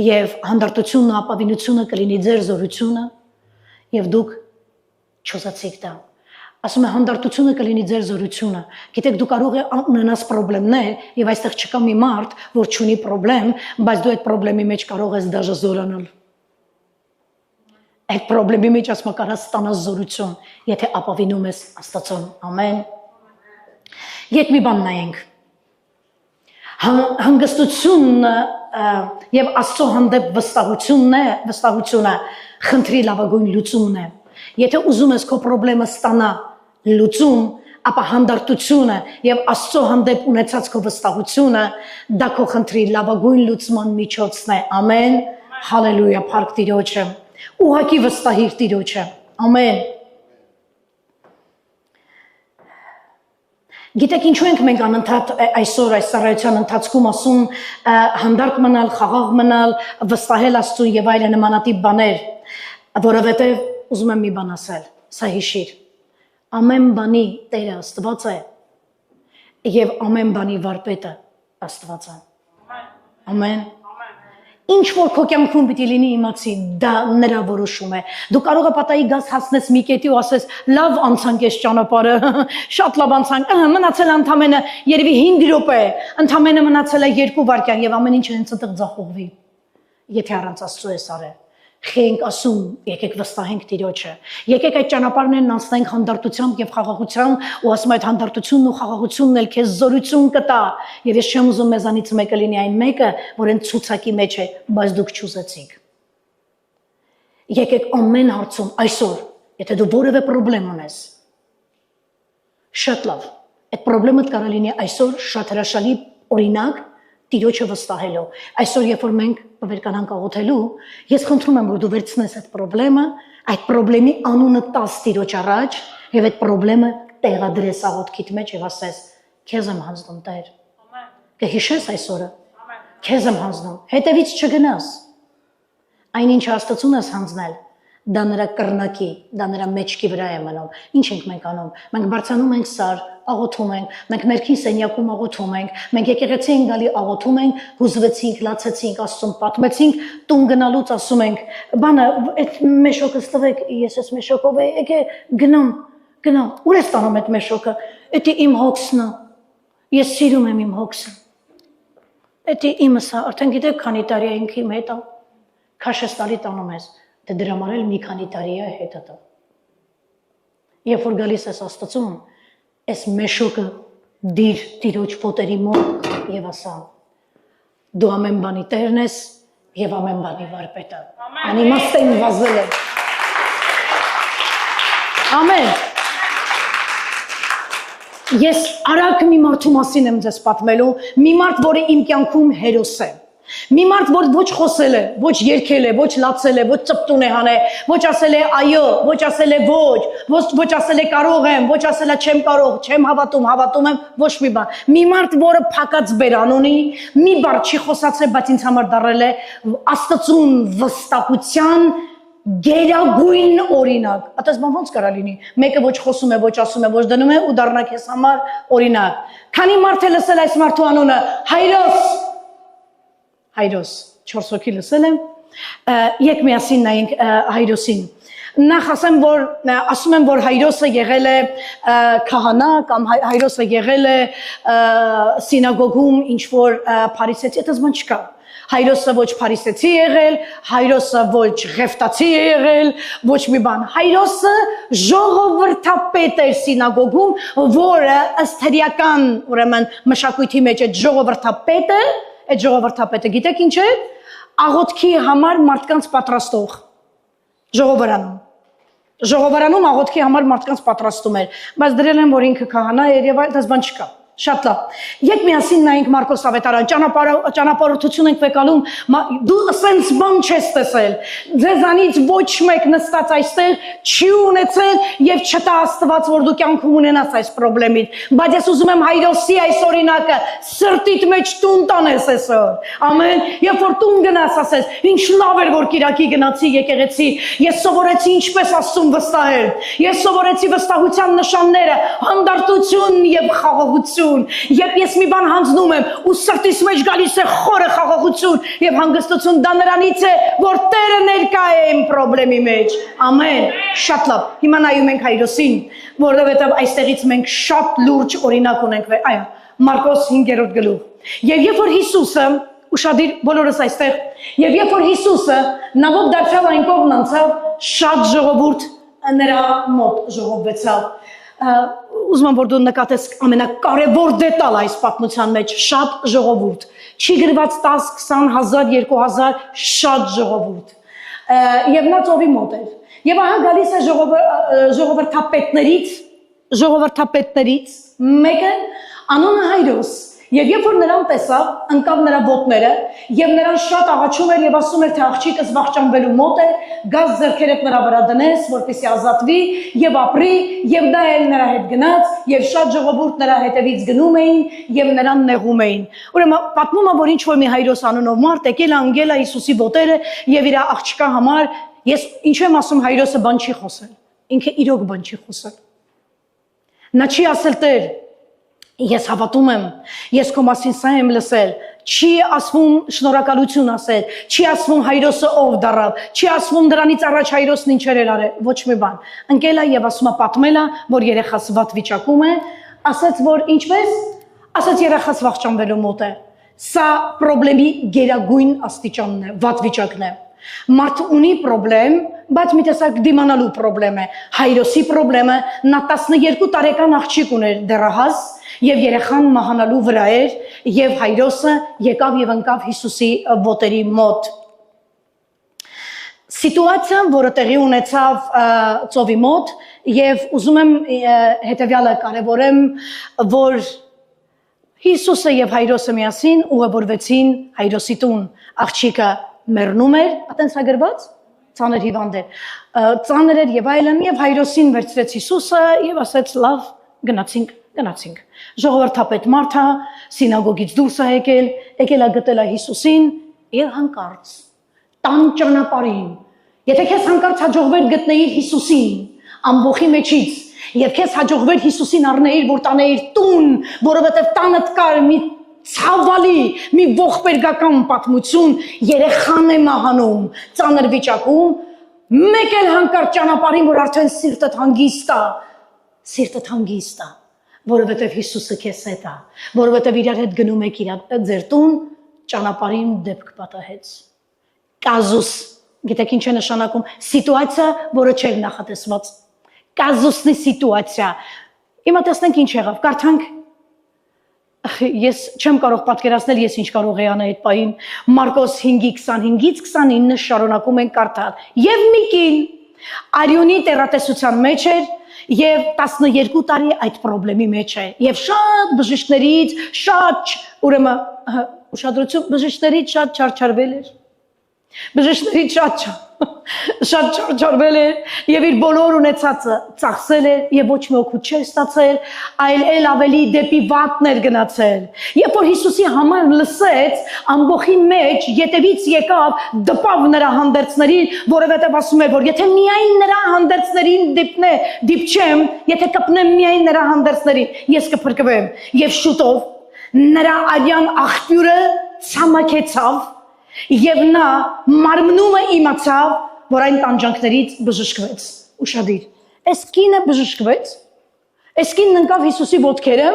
եւ հանդարտությունն ու ապավինությունը կլինի ձեր զորությունը, եւ դուք չոզացիք դա։ Ասում է հանդարտությունը կլինի ձեր զորությունը։ Գիտեք, դու կարող ես ունենաս խնդիրներ եւ այստեղ չկա մի մարդ, որ չունի խնդրեմ, բայց դու այդ խնդրի մեջ կարող ես դաժե զորանալ։ Այդ խնդրի մեջ ասում կարաս ստանաս զորություն, եթե ապավինում ես Աստծուն։ Ամեն։ Եկ մի բան նայենք։ Հանգստությունն եւ Աստծո հանդեպ վստահությունը խնդրի լավագույն լուծումն է։ Եթե ուզում ես քո խնդրը ստանա լուծում, ապա հանդարտությունը եւ Աստծո հանդեպ ունեցած քո վստահությունը դա քո խնդրի լավագույն լուծման միջոցն է։ Ամեն։ Հալելույա, փառք Տիրոջը։ Ուղղակի վստահիր Տիրոջը։ Ամեն։ Գիտեք ինչու ենք մենք անընդհատ այսօր այս ծառայության ընթացքում ասում հանդարտ մնալ, խաղաղ մնալ, վստահել Աստծուն եւ այլ նմանատիպ բաներ, որովհետեւ ուզում եմ մի բան ասել, սա հիշիր։ Ամեն բանի Տերը Աստված է եւ ամեն բանի վարպետը Աստված է։ Ամեն։ Ինչ որ քո կյանքում պիտի լինի իմացի, դա նրա որոշում է։ Դու կարող ես պատահի գազ հասնես մի կետի ու ասես լավ անցանք այս ճանապարհը, շատ լավ անցանք, մնացել է ընդամենը երևի 5 րոպե, ընդամենը մնացել է 2 վայրկյան եւ ամեն ինչը հենց այդտեղ ձախողվի։ Եթե առանց Աստծո ես արել։ Խենք ասում, եկեք վստահենք Տիրոջը։ Եկեք այդ ճանապարհներն անցնենք հանդարտությամբ եւ խաղաղությամբ, ու ասում այդ հանդարտությունն ու խաղաղությունն էլ քեզ զորություն կտա։ Եվ ես չեմ ուզում մեզանից մեկը լինի այն մեկը, որ այն ցուցակի մեջ է, բայց դուք չուզեցիք։ Եկեք ամեն հարցում այսօր, եթե դու որևէ խնդրեմ ունես, շատ լավ։ Այդ խնդրեմդ կարող լինի այսօր շատ հրաշալի օրինակ Տիրոջը վստահելու։ Այսօր երբ որ մենք վերկանանք աղոթելու, ես խնդրում եմ որ դու վերցնես այդ խնդրեմը, այդ խնդրեմի անունը տաս Տիրոջ առաջ եւ այդ խնդրեմը տեղադրես աղոթքիդ մեջ եւ ասես. Քեզ եմ հանձնում Տեր։ Ամեն։ Կհիշես այսօրը։ Ամեն։ Քեզ եմ հանձնում։ Հետևից չգնաս։ Այնինչ Աստծուն ես հանձնել, դա նրա կռնակի, դա նրա մեջքի վրա է մնում։ Ինչ ենք մենք անում։ Մենք բարձանում ենք սար, աղոթում ենք, մենք մերքի սենյակում աղոթում ենք, մենք եկեղեցի ենք գալի աղոթում ենք, հուզվեցինք, լացեցինք, Աստծուն պատմեցինք, տուն գնալուց ասում ենք, բանը, այդ մեշոկը ստվեք, ես ես մեշոկով եկե գնամ, ուր ես տանում այդ մեշոկը, էդի իմ հոգսն է, ես սիրում եմ իմ հոգսը, էդի իմս է, արդեն գիտեք քանի տարի է ինք իմ հետ է, քաշես տալի տանում ես, դե դրա մարել մի քանի տարի է հետը տա։ Երբ որ գալիս ես Աստծուն, այս մեշոկը դիր Տիրոջ ոտերի մոտ եւ ասա. Դու ամեն բանի Տերն ես եւ ամեն բանի վարպետը։ Անիմաստ եմ վազել եմ։ Ամեն։ Ես արագ մի մարդու մասին եմ ձեզ պատմելու, մի մարդ, որը իմ կյանքում հերոս է։ Մի մարդ, որ ոչ խոսել է, ոչ երգել է, ոչ լացել է, ոչ ծպտուն է հանել, ոչ ասել է այո, ոչ ասել է ոչ ասել է կարող եմ, ոչ ասել է չեմ կարող, չեմ հավատում եմ, ոչ մի բան։ Մի մարդ, որը փակած բերան ունի, մի բառ չի խոսացել, բայց ինձ համար դառել է Աստծուն վստահության գերագույն օրինակ։ Այդպես բան ոնց կարա լինի։ Մեկը ոչ խոսում է, ոչ ասում է, ոչ դնում է ու դառնա քեզ համար օրինակ։ Քանի մարդ է լսել այս մարդու անունը, Հայրոս, 4 հոգի լսել եմ, եկ միասին նայենք Հայրոսին։ Նախ ասում եմ, որ Հայրոսը եղել է քահանա կամ Հայրոսը եղել է սինագոգում ինչ-որ փարիսեցի, այդպես բան չկա։ Հայրոսը ոչ փարիսեցի եղել, Հայրոսը ոչ ղևտացի եղել, ոչ մի բան։ Հայրոսը ժողովրդապետ էր սինագոգում, որը ըստ հրեական, ուրեմն մշակույթի մեջ այդ ժողովրդապետը գիտեք ինչ է, աղոթքի համար մարդկանց պատրաստող, ժողովարանում աղոթքի համար մարդկանց պատրաստում էր, բայց դրել են, որ ինքը քահանա էր եւ այլ, դες բան չկա, Շատ լավ։ Եկ միասին նայենք Մարկոս ավետարան, ճանապարհորդություն ենք վեկալում, դու ասենց բան չես տեսել։ Ձեզանից ոչ մեկ նստած այստեղ չի ունեցել եւ չտա Աստված, որ դու կյանքում ունենաս այս խնդրից։ Բայց ես ուզում եմ Հայրոսի այս օրինակը սրտիդ մեջ տուն տանես այսօր։ Ամեն։ Երբ որ տուն գնաս, ասես, ինչ լավ էր որ Կիրակի գնացի եկեղեցի։ Ես սովորեցի ինչպես Աստծուն վստահել։ Ես սովորեցի վստահության նշանները, հանդարտություն եւ խաղաղություն։ Երբ ես մի բան հանձնում եմ ու սրտիս մեջ գալիս է խորը խաղաղություն եւ հանգստություն, դա նրանից է, որ Տերը ներկա է իմ խնդրի մեջ։ Ամեն։ Շատ լավ։ Հիմա նայում ենք Հայրոսին, որովհետեւ այստեղից մենք շատ լուրջ օրինակ ունենք։ Այո, Մարկոս 5-րդ գլուխ։ Եվ երբ որ Հիսուսը ուշադիր բոլորս այստեղ, եւ երբ որ Հիսուսը նավով դարձավ այն կողմն անցավ, շատ ժողովուրդ նրա մոտ ժողովվեցավ։ Ուզում եմ որ դու նկատես ամենակարևոր դետալ այս պատմության մեջ, շատ ժողովուրդ։ Չի գրված 10, 20,000, 2,000, շատ ժողովուրդ։ Եվ նա ծովի մոտ էր։ Եվ ահա գալիս է ժողովրդապետներից մեկը անունը Հայրոս։ Եվ երբ որ նրան տեսավ, ընկավ նրա ոտները, եւ նրան շատ աղաչում էր եւ ասում էր, թե աղջիկս վախճանվելու մոտ է, գազ ձեռքերդ նրա վրա դնես, որպեսզի ազատվի եւ ապրի, եւ դա էլ նրա հետ գնաց, եւ շատ ժողովուրդ նրա հետևից գնում էին եւ նրան նեղում էին։ Ուրեմն պատմում է, որ ինչ որ մի Հայրոս անունով մարդ եկել անգել է Հիսուսի ոտերը եւ իր աղջկա համար, ես ինչու եմ ասում Հայրոսը բան չի խոսել։ Ինքը իրոք բան չի խոսել։ Նա չի ասել Տեր, ես հավատում եմ, ես քո մասին սա եմ լսել, չի ասվում շնորհակալություն ասել, չի ասվում Հայրոսը ով դարավ, չի ասվում դրանից առաջ Հայրոսն ինչեր էր արել, ոչ մի բան։ Ընկել է եւ ասում է պատմել է, որ երեխաս վատ վիճակում է, ասաց որ ինչպես, ասաց երեխաս վախճանվելու մոտ է։ Սա խնդրի գերագույն աստիճանն է, վատ վիճակն է։ Մարդ ունի խնդրեմ, բայց մի տեսակ դիմանալու խնդրեմ է։ Հայրոսի խնդրեմը նա 12 տարեկան աղջիկ ուներ դեռահաս եւ երեխան մահանալու վրա էր եւ Հայրոսը եկավ եւ ընկավ Հիսուսի ոտերի մոտ։ Սիտուացիան, որը տեղի ունեցավ ծովի մոտ եւ ուզում եմ հետեւյալը կարեւորեմ, որ Հիսուսը եւ Հայրոսը միասին ուղևորվեցին Հայրոսի տուն։ Աղջիկը մեռնում էր, այտենց է գրված, ծանր հիվանդ էր, ծանր էր եւ այլն, եւ Հայրոսին վերցրեց Հիսուսը եւ ասեց լավ, գնացինք։ Ժողովրդապետ Մարթա սինագոգից դուրս է եկել է գտել է Հիսուսին եւ հանկարծ տան ճանապարհին։ Եթե քեզ հանկարծ հաջողվեր գտնել Հիսուսին ամբողջի մեջից, եւ քեզ հաջողվեր Հիսուսին առնել, որ տանեիր տուն, որովհետեւ տանդ կար մի ցավալի, մի ողբերգական պատմություն, երեխան է մահանում, ծանր վիճակում, մեկ էլ հանկարծ ճանապարհին, որ արդեն սիրտդ հանգիստ է, որովհետև Հիսուսը քեզ հետ է, որովհետև իրար հետ գնում եք ձեր տուն, ճանապարհին դեպք պատահեց։ Կազուս, գիտեք ինչ է նշանակում, սիտուացիա, որը չէր նախատեսված։ Կազուսնի սիտուացիա։ Հիմա տեսնենք ինչ եղավ, կարդանք։ Ես չեմ կարող պատկերացնել, ես ինչ կարող էի անել այդ պահին։ Մարկոս 5:25-ից 29 շարունակում ենք կարդալ։ Եվ մի կին Արիոնի տեղատեսության մեջ էր եւ 12 տարի այդ խնդրի մեջ է։ Եվ շատ բժիշկներից, ուրեմն ուշադրություն, բժիշկներից շատ չարչարվել էր։ Բժիշկներից շատ չարչարվել էր եւ իր բոլոր ունեցածը ծախսել էր եւ ոչ մի օգուտ չէր ստացել, այլ ավելի դեպի վատն էր գնացել։ Երբ որ Հիսուսի համար լսեց, ամբողջի մեջ ետևից եկավ, դպավ նրա հանդերձներին, որովհետեւ ասում էր, որ եթե միայն նրա հանդերձներին դիպչեմ, եթե կպնեմ միայն նրա հանդերձներին, ես կփրկվեմ։ Եվ շուտով նրա արյան աղբյուրը ցամաքեցավ եւ նա մարմնումը իմացավ, որ այն տանջանքներից բժշկվեց։ Ուշադիր։ Այս կինը բժշկվեց, այս կինն ընկավ Հիսուսի ոտքերը։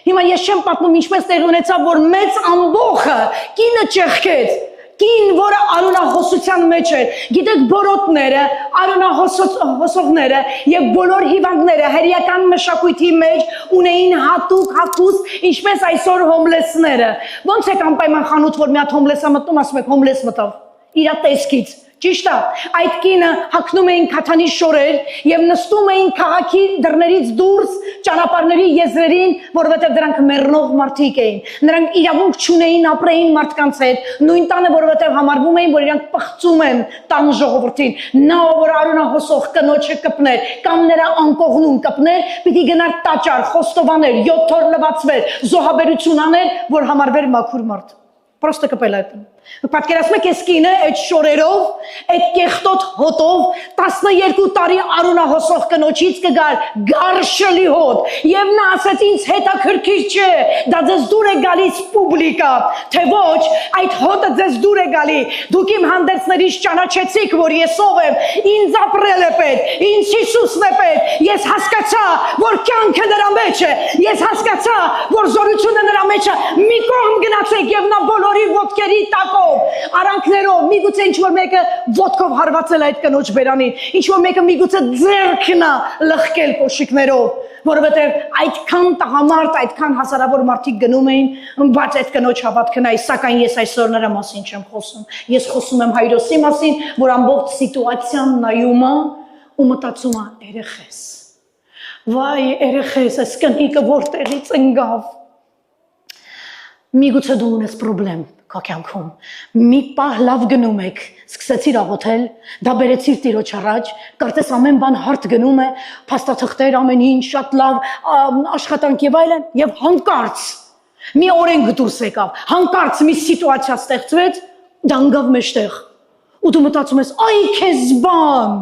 Հիմա ես չեմ պատմում ինչպես տեղի ունեցավ, որ մեծ ամբողը կինը ճեղքեց, կին, որը արունահոսության մեջ էր։ Գիտեք, բորոտները, արունահոսողները եւ բոլոր հիվանդները հերիական մշակույթի մեջ ունեին հատուկ հագուստ, ինչպես այսօր հոմլեսները։ Ոնց է անպայման խանութ, որ մի հատ հոմլեսը մտնում, ասում եք հոմլես մտավ։ Իրա տեսքից Ճիշտ է, այդ կինը հագնում էին քաթանի շորեր եւ նստում էին քաղաքի դռներից դուրս ճանապարհների եզրերին, որովհետեւ դրանք մեռնող մարդիկ էին։ Նրանք իրավունք չունեին ապրեին մարդկանց հետ, նույն տանը, որովհետեւ համարվում էին, որ իրանք պղծում են տան ժողովրդին։ Նա որ արունահոսող կնոջը կպներ կամ նրա անկողնուն կպներ, պիտի գնար տաճար, խոստովաներ, 7 օր լվացվեր, զոհաբերություն աներ, որ համարվեր մաքուր մարդ։ Просто կպել այդ։ Պատկերացնում եք այս կինը այդ շորերով, այդ կեղտոտ հոտով 12 տարի արունահոսող կնոջից կգար գարշելի հոտ եւ նա ասաց ինձ հետաքրքիր չէ, դա ձեզ դուր է գալիս պուբլիկա, թե ոչ, այդ հոտը ձեզ դուր է գալի, դուք իմ հանդերձներից ճանաչեցիք, որ ես ով եմ, ինձ ապրել է պետք, ինձ Հիսուսն է պետք, ես հասկացա, որ կյանքը նրա մեջ է, ես հասկացա, որ զորությունը նրա մեջ է, մի կողմ գնացեք եւ նա բոլորի ոտքերի տակ արանքներով, միգուցե ինչ-որ մեկը ոտքով հարվածել այդ կնոջ բերանին, ինչ-որ մեկը միգուցե ձեռքն է լղկել կոշիկներով, որովհետև այդքան տղամարդ, այդքան հասարավոր մարդիկ գնում էին, բայց այդ կնոջ հավատքն այ, սակայն ես այսօր նրա մասին չեմ խոսում, ես խոսում եմ Հայրոսի մասին, որ ամբողջ սիտուացիան նայում է ու մտածում է երեխես, վայ երեխես, այս կնիկը որտեղից ընկավ, միգուցե դու ունես պրոբլեմ քո կյանքում, մի պահ լավ գնում եք, սկսեցիր աղոթել, դա բերեցիր Տիրոջ առաջ, կարծես ամեն բան հարթ գնում է, փաստաթղթեր, ամեն ինչ շատ լավ, աշխատանք եւ այլն, եւ հանկարծ մի օրենք դուրս եկավ, հանկարծ մի սիտուացիա ստեղծվեց, դա ընկավ մեջտեղ, ու դու մտածում ես, այ քեզ բան,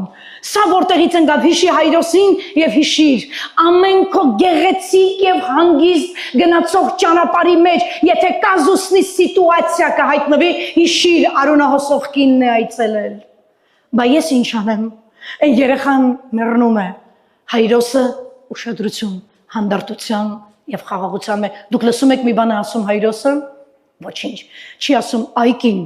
սա որտեղից ընկավ, հիշի Հայրոսին եւ հիշիր, ամեն քո գեղեցիկ եւ հանգիստ գնացող ճանապարհի մեջ, եթե կազուսնի սիտուացիա կհայտնվի, հիշիր արունահոսող կինն է այցելել։ Բա ես ինչ անեմ, այն երեխան մեռնում է, Հայրոսը ուշադրություն, հանդարտության եւ խաղաղության է։ Դուք լսում եք մի բան ասում Հայրոսը, ոչինչ, չի ասում այ կին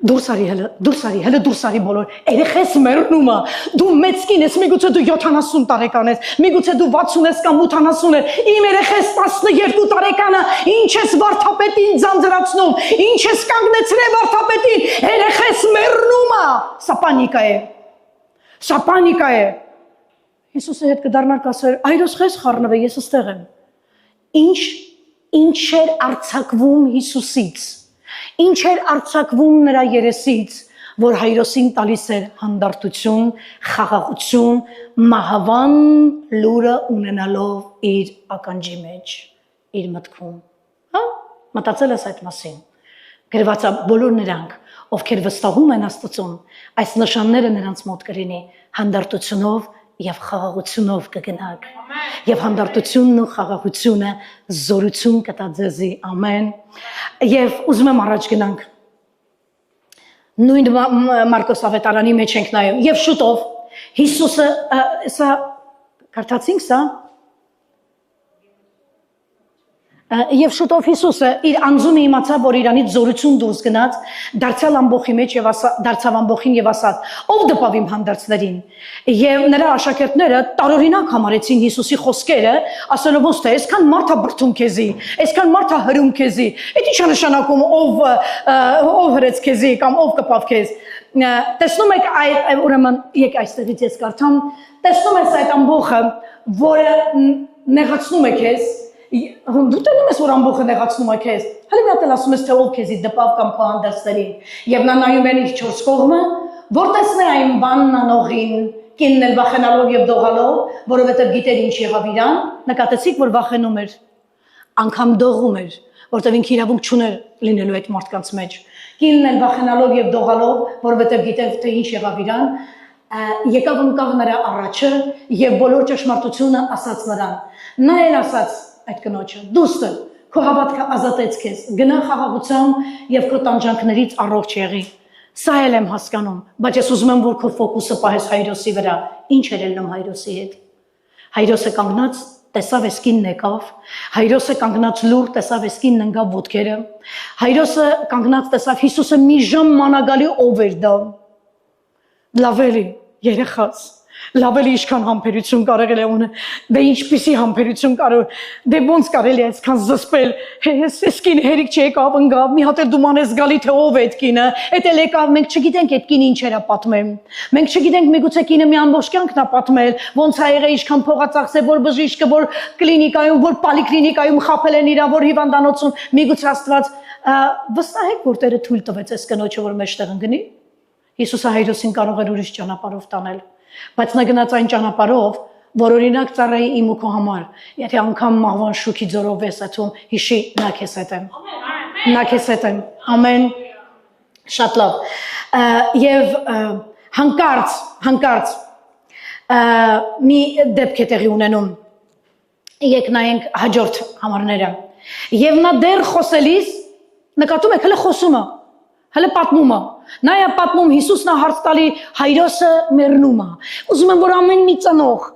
Դուրս արի բոլոր, երեխես մեռնում է, դու մեծ կին ես, միգուցե դու 70 տարեկան ես, միգուցե դու 60 ես կամ 80 ես, իմ երեխես 12 տարեկան է, ինչ ես վարդապետին ձանձրացնում, ինչ ես կանգնեցրել վարդապետին, երեխես մեռնում է, սա պանիկա է, Հիսուսը հետ կդառնար կասեր, Այրոս խես խառնվե, ես ստեղ եմ, ինչ էր արձակվում Հիսուսից, Ինչ էր արձակվում նրա երեսից, որ Հայրոսին տալիս էր հանդարտություն, խաղաղություն, մահավան լուրը ունենալով իր ականջի մեջ, իր մտքում։ Հա, մտածել ես այդ մասին։ Գրված է բոլոր նրանք, ովքեր վստահում են Աստծուն, այս նշանները նրանց մոտ կլինի հանդարտությունով եւ խաղաղությունով կգնաք։ Եվ հանդարտությունն ու խաղաղությունը զորություն կտա ձեզի, ամեն։ Եվ ուզում եմ առաջ գնանք։ Նույն Մարկոս ավետարանի մեջ ենք նայում։ Եվ շուտով Հիսուսը, սա կարդացինք սա։ Եվ շուտով Հիսուսը իր անձունը իմացավ, որ իրանից զորություն դուրս գնաց, դարձյալ ամբոխի մեջ եւ դարձավ ամբոխին եւ ասաց. Ով դպավ իմ հանդերձներին։ Եվ նրա աշակերտները տարօրինակ համարեցին Հիսուսի խոսքերը, ասելով ոնց թե այսքան մարդ է բրդում քեզի, այսքան մարդ է հրում քեզի։ Այդ ի՞նչ է նշանակում ով հրեց քեզի կամ ով կպավ քեզ։ Տեսնում եք այդ ուրեմն եք այստեղից ես կարդամ, տեսնում ես այդ ամբոխը, որը նեղացնում է քեզ Դու տենում ես, որ ամբոխը նեղացնում է քեզ, հələ մի հատ էլ ասում ես, թե ով քեզի դպավ կամ քո հանդերձներին, եւ նա նայում է իր 4 կողմը, որ տեսնե այն բանն անողին, կինն էլ վախենալով եւ դողալով, որովհետեւ գիտեր ինչ եղավ իրան, նկատեցիք, որ վախենում էր, անգամ դողում էր, որտեղ ինքը իրավունք չուներ լինելու այդ մարդկանց մեջ, կինն էլ վախենալով եւ դողալով, որովհետեւ գիտեր թե ինչ եղավ իրան, եկավ ընկավ նրա առաջը եւ բոլոր ճշմարտությունը ասաց նրան, նա էլ ասաց այդ կնոջը, դուստը, քո հավատքը ազատեց քեզ, գնա խաղաղությամբ եւ քո տանջանքներից առողջ եղի։ Սա էլ եմ հասկանում, բայց ես ուզում եմ, որ քո ֆոկուսը պահես Հայրոսի վրա։ Ինչ էր ելնում Հայրոսի հետ։ Հայրոսը կանգնած, տեսավ էսկինն եկավ, Հայրոսը կանգնած լուր, տեսավ էսկինն ընկավ ոտքերը, Հայրոսը կանգնած տեսավ Հիսուսը մի ժամ մանագալի ով էր դա։ Լավ էլի, երեխաս, լավելի ինչքան համբերություն կարելի է ունը դե ինչպիսի համբերություն կարող դե ոնց կարելի է այսքան զսպել այս կինը հերիք չեկավ ընկավ մի հատ էլ դու մանես գալի թե ով է այդ կինը էդ էլ եկավ մենք չգիտենք այդ կինը ինչ era պատմել մենք չգիտենք միգուցե կինը մի ամբողջ կյանքն է պատմել ոնց ա եղել ինչքան փող ա ծախսել որ բժիշկը որ կլինիկայում որ պոլիկլինիկայում խաբել են իրա որ հիվանդանոցում միգուցե Աստված վստահ եք որ Տերը թույլ տվեց այս կնոջը որ մեջտեղ ընկնի Հիսուսը հայրոսին կարող էր ուրիշ ճանապարհով տանել բայց նա գնաց այն ճանապարհով որ օրինակ ծառայի իմ ու քո համար եթե անգամ մահվան շուքի ձորով ես աթում հիշի նա քեզ հետ եմ ամեն շատ լավ եւ հանկարծ մի դեպք է տեղի ունենում եք նայենք հաջորդ համարները եւ նա դեռ խոսելիս նկատում եք հələ խոսումը հələ պատմումը նա է պատմում Հիսուսն հարց տալի հայրոսը մեռնում է ուզում եմ որ ամեն մի ծնող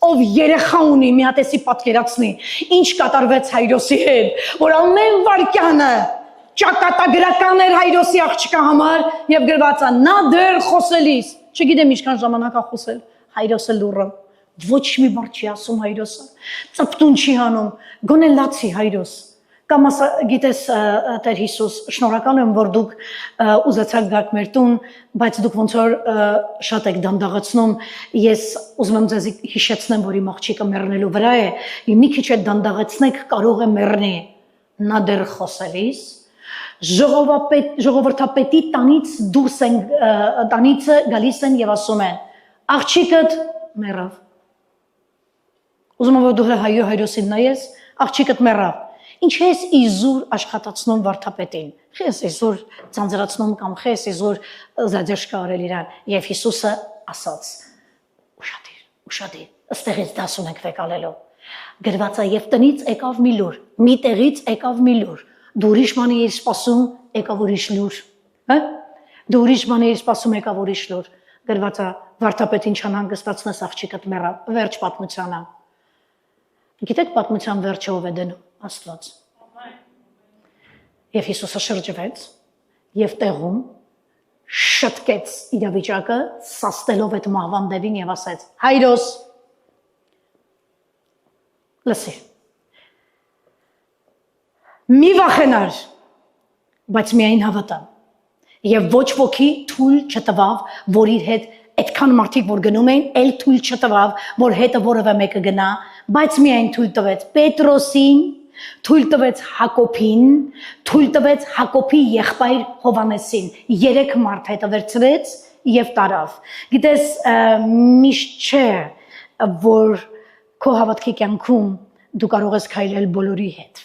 ով երեխա ունի մի հատեսի պատկերացնի ինչ կատարվեց հայրոսի հետ որ ամեն վարքյանը ճակատագրական էր հայրոսի աղջկա համար եւ գրված է նա դեռ խոսելիս չգիտեմ ինչքան ժամանակ է խոսել հայրոսը լուրը ոչ մի բառ չի ասում հայրոսը ծպտուն չի հանում գոնե լացի հայրոս Կամ գիտես Տեր Հիսուս, շնորհակալ եմ, որ դուք ուզեցաք գաք մեր տուն, բայց դուք ոնց որ շատ եք դանդաղացնում, ես ուզում եմ ձեզ հիշեցնեմ, որ իմ աղջիկը մեռնելու վրա է, մի քիչ է դանդաղացնեք, կարող է մեռնի, նա դեռ խոսելիս, ժողովրդապետի տանից դուրս են, տանիցը գալիս են եւ ասում են, աղջիկդ մեռավ։ Ուզում եմ, որ դու հայրոսին նայես, աղջիկդ մեռավ։ Ինչ ես իզուր աշխատացնում վարդապետին, ես իզուր ծանձրացնում կամ ես իզուր զադեշկա արել իրան և Հիսուսը ասաց, ուշադիր, ստեղից դաս ունենք վեկալելով, գրված է և տնից եկավ մի լուր, մի տեղից եկավ մի լուր, դու ուրիշ ման էիր սպասում, եկավ ուրիշ լուր, դու ուրիշ ման էիր սպասում, եկավ ուրիշ լուր, գրված է վարդապետին չանհանգստացնես աղջիկդ մեռավ, վերջ պատմությանը, գիտեք պատմության վերջը ով է դնում Աստված։ Եվ Հիսուսը շրջվեց և տեղում շտկեց իրավիճակը սաստելով այդ մահվան դևին և ասեց հայրոս լսի մի վախենար բայց միայն հավատա և ոչ ոքի թույլ չտվավ որ իր հետ այդքան մարդիկ որ գնում էին էլ թույլ չտվավ որ հետը որևէ մեկը գնա բայց միայն թույլ տվեց Պետրոսին թույլ տվեց Հակոբին, թույլ տվեց Հակոբի եղբայր Հովհաննեսին, 3 մարդ հետը վերցրեց եւ տարավ։ Գիտես, միշտ չէ, որ քո հավատքի կյանքում դու կարող ես քայլել բոլորի հետ։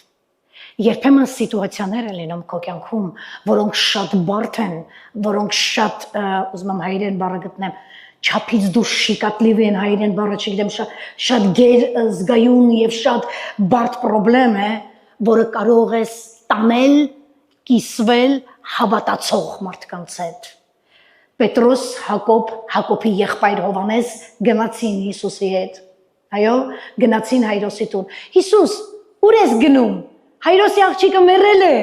Երբեմն սիտուացիաներ են լինում քո կյանքում, որոնք շատ բարդ են, որոնք շատ, ուզում եմ հայերեն բառը գտնեմ, չափից դուրս շիկատլիվ են հայերեն բառը չգիտեմ շատ գեր զգայուն եւ շատ բարդ խնդրեմ է որը կարող ես տանել կիսվել հավատացող մարդկանց հետ Պետրոս Հակոբի եղբայր Հովհաննես գնացին Հիսուսի հետ այո գնացին հայրոսի տուն Հիսուս ուր ես գնում հայրոսի աղջիկը մեռել է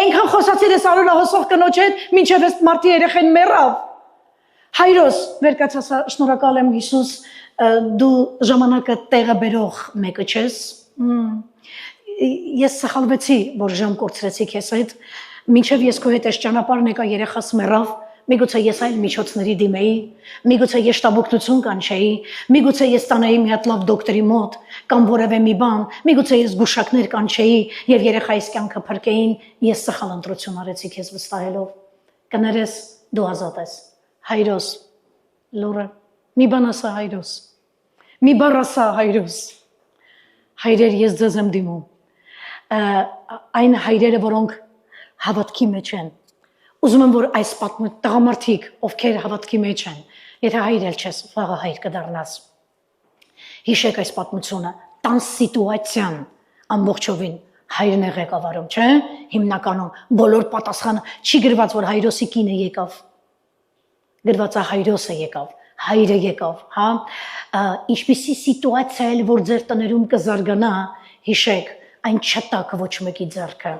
այնքան խոսացել ես արորահոսող կնոջ հետ մինչև այս մարդի երեխեն մեռավ Հայրոս, վերկացասա, շնորհակալ եմ Հիսուս, դու ժամանակը տեղը բերող մեկը չես, ես սխալվեցի, որ ժամ կորցրեցի քեզ հետ, մինչև ես քո հետ այս ճանապարհն եկա երեխաս մեռավ, միգուցե ես այլ միջոցների դիմեի, միգուցե ես շտաբօգնություն կանչեի, միգուցե ես տանեի մի հատ լավ դոկտորի մոտ, կամ որևէ մի բան, միգուցե ես գուշակներ կանչեի եւ երեխայիս կյանքը փրկեին, ես սխալ ընտրություն արեցի քեզ վստահելով, կներես դու ազատ ես Հայրոս, լուրը, մի բան ասա հայրոս, մի բառ ասա հայրոս, հայրեր ես ձեզ եմ դիմում, այն հայրերը, որոնք հավատքի մեջ են, ուզում եմ, որ այս տղամարդիկ, ովքեր հավատքի մեջ են, եթե հայր էլ չես, վաղը հայր կդառնաս, հիշեք այս պատմությունը, տան սիտուացիան ամբողջովին հայրն է ղեկավարում, չէ, հիմնականում, բոլոր պատասխանը, չի գրված, որ հայրոսի կինը եկավ, գրված է հայրոսը եկավ, հայրը եկավ, հա, ինչպիսի սիտուացիա էլ, որ ձեր տներում կզարգանա, հիշեք, այն չտակ ոչ մեկի ձեռքը,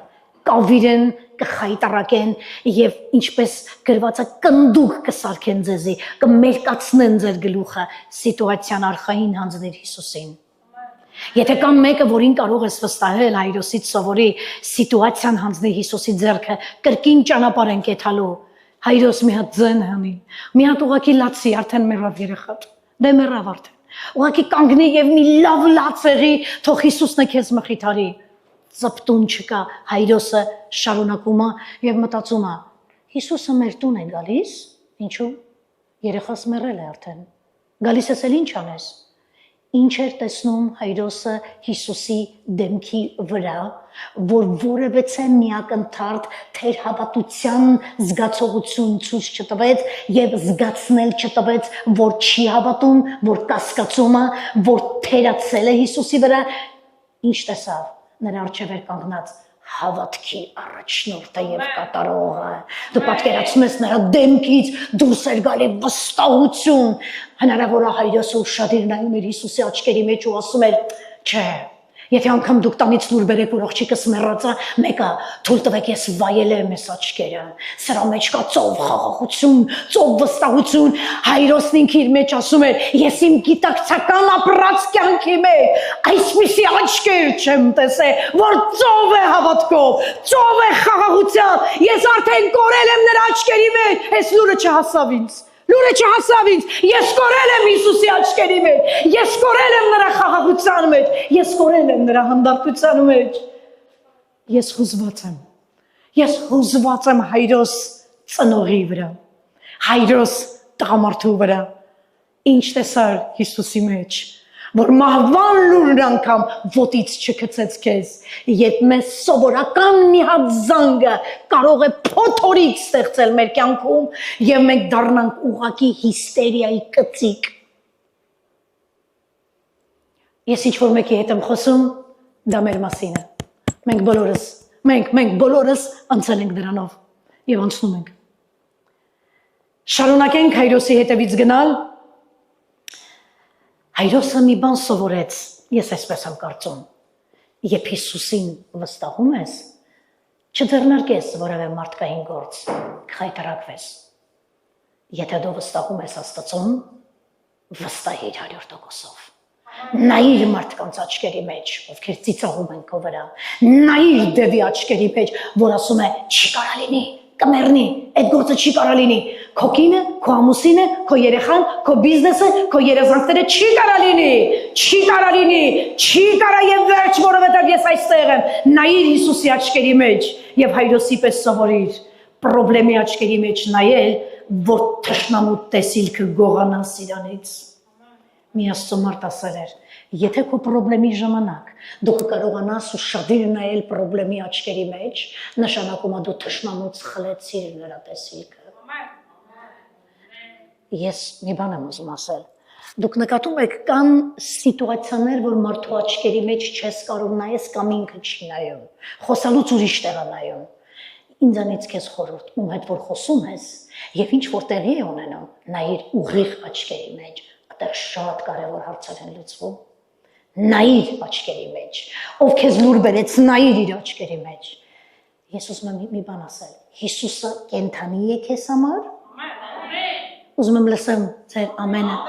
կավիրեն, կխայտարակեն եւ ինչպես գրված է կնդուկ կսարքեն ձեզի, կմերկացնեն ձեր գլուխը սիտուացիան արխային հանձներ Հիսուսին։ Եթե կան մեկը, որին կարող ես վստահել Հայրոսից սովորի սիտուացիան հանձնի Հիսուսի ձեռքը, կրկին ճանապարհ են կեթալու, Հայրոս մի հատ ձեն հանի, մի հատ ուղակի լացի, արդեն մեռավ երեխան, դե մեռավ արդեն, ուղակի կանգնի եւ մի լավ լացեղի, թող Հիսուսն է քեզ մխիթարի, ծպտուն չկա, Հայրոսը շարունակում է եւ մտածում է, Հիսուսը մեր տուն է գալիս, ինչու, երեխաս մեռել է արդեն, գալիս ես էլ ինչ անես, ինչ էր տեսնում Հայրոսը Հիսուսի դեմքի վրա, որ որևէ միակնթարթ թեր հավատության զգացողություն ցույց չտվեց եւ զգացնել չտվեց, որ չի հավատում, որ կասկածում է, որ թերացել է Հիսուսի վրա, ինչ տեսավ, նրա առջև էր կանգնած հավատքի առաջնորդը եւ կատարողը, դու պատկերացնում ես նրա դեմքից դուրս էր գալի վստահություն, հնարավոր է Հայրոսը ուշադիր նայում էր Հիսուսի աչքերի մեջ ու ասում էր, չէ, եթե անգամ դուք տանից լուր բերեք, որ աղջիկս մեռած է, մեկը թույլ տվեք ես վայելեմ այս աչքերը, սրա մեջ կա ծով խաղաղություն, ծով վստահություն, Հայրոսն ինքը իր մեջ ասում էր, ես իմ գիտակցական ապրած կյանքի մեջ այսպիսի աչքեր չեմ տեսել, որ ծով է հավատքով, ծով է խաղաղությամբ, ես արդեն կորել եմ նրա աչքերի մեջ, այս լուրը չհասավ ինձ, լուրը չհասավ ինձ, ես կորել եմ Հիսուսի աչքերի մեջ, ես կորել եմ նրա խաղաղության մեջ, ես կորել եմ նրա հանդարտության մեջ, ես հուզված եմ Հայրոս ծնողի վրա, Հայրոս տղամարդու վրա, ինչ տեսար Հիսուսի մեջ, որ մահվան լուրն անգամ ոտից չգցեց քեզ, երբ մեզ սովորական մի հատ զանգը կարող է փոթորիկ ստեղծել մեր կյանքում եւ մենք դառնանք ուղակի հիստերիայի կծիկ։ Ես ինչ որ մեկի հետ եմ խոսում, դա մեր մասին է։ Մենք բոլորս անցել ենք դրանով եւ անցնում ենք։ Շարունակենք Հայրոսի հետևից գնալ։ Հայրոսը մի բան սովորեց, ես այսպես եմ կարծում, երբ Հիսուսին վստահում ես, չձեռնարկես որևէ մարդկային գործ, կխայտարակվես, եթե դու վստահում ես Աստծուն, վստահիր 100%-ով, նայիր մարդկանց աչքերի մեջ, ովքեր ծիծաղում են քո վրա, նայիր դեպի աչքերի մեջ, որ ասում է չի կարա լինի, կմեռնի, այդ գործը չի կարա լինի, քո կինը, քո ամուսինը, քո երեխան, քո բիզնեսը, քո երազանքները չի կարա լինի, չի կարա եւ վերջ, որովհետեւ ես այստեղ եմ, նայիր Հիսուսի աչքերի մեջ եւ Հայրոսի պես սովորիր, պրոբլեմի աչքերի մեջ նայել, որ թշնամու տեսիլքը գողանա սրանից։ Մի Աստծո մարդ ասել էր, եթե քո պրոբլեմի ժամանակ դու կարողանաս ուշադիր նայել պրոբլեմի աչքերի մեջ, նշանակում է դու թշնամուց խլեցիր նրա տեսիլքը։ Ես մի բան եմ ուզում ասել, դուք նկատում եք կան սիտուացիաներ, որ մարդու աչքերի մեջ չես կարող նայես կամ ինքը չի նայում, խոսալուց ուրիշ տեղ է նայում, ինձանից քեզ խորհուրդ, ում հետ որ խոսում ես եւ ինչ որ տեղի է ունենում, նայիր ուղիղ աչքերի մեջ, այդտեղ շատ կարևոր հարցեր են լուծվում, նայիր աչքերի մեջ, ով քեզ լուր բերեց, նայիր իր աչքերի մեջ, ես ուզում եմ մի բան ասել, Հիսուսը կենդանի է քեզ համար, ուզում եմ լսեմ ձեր ամենը։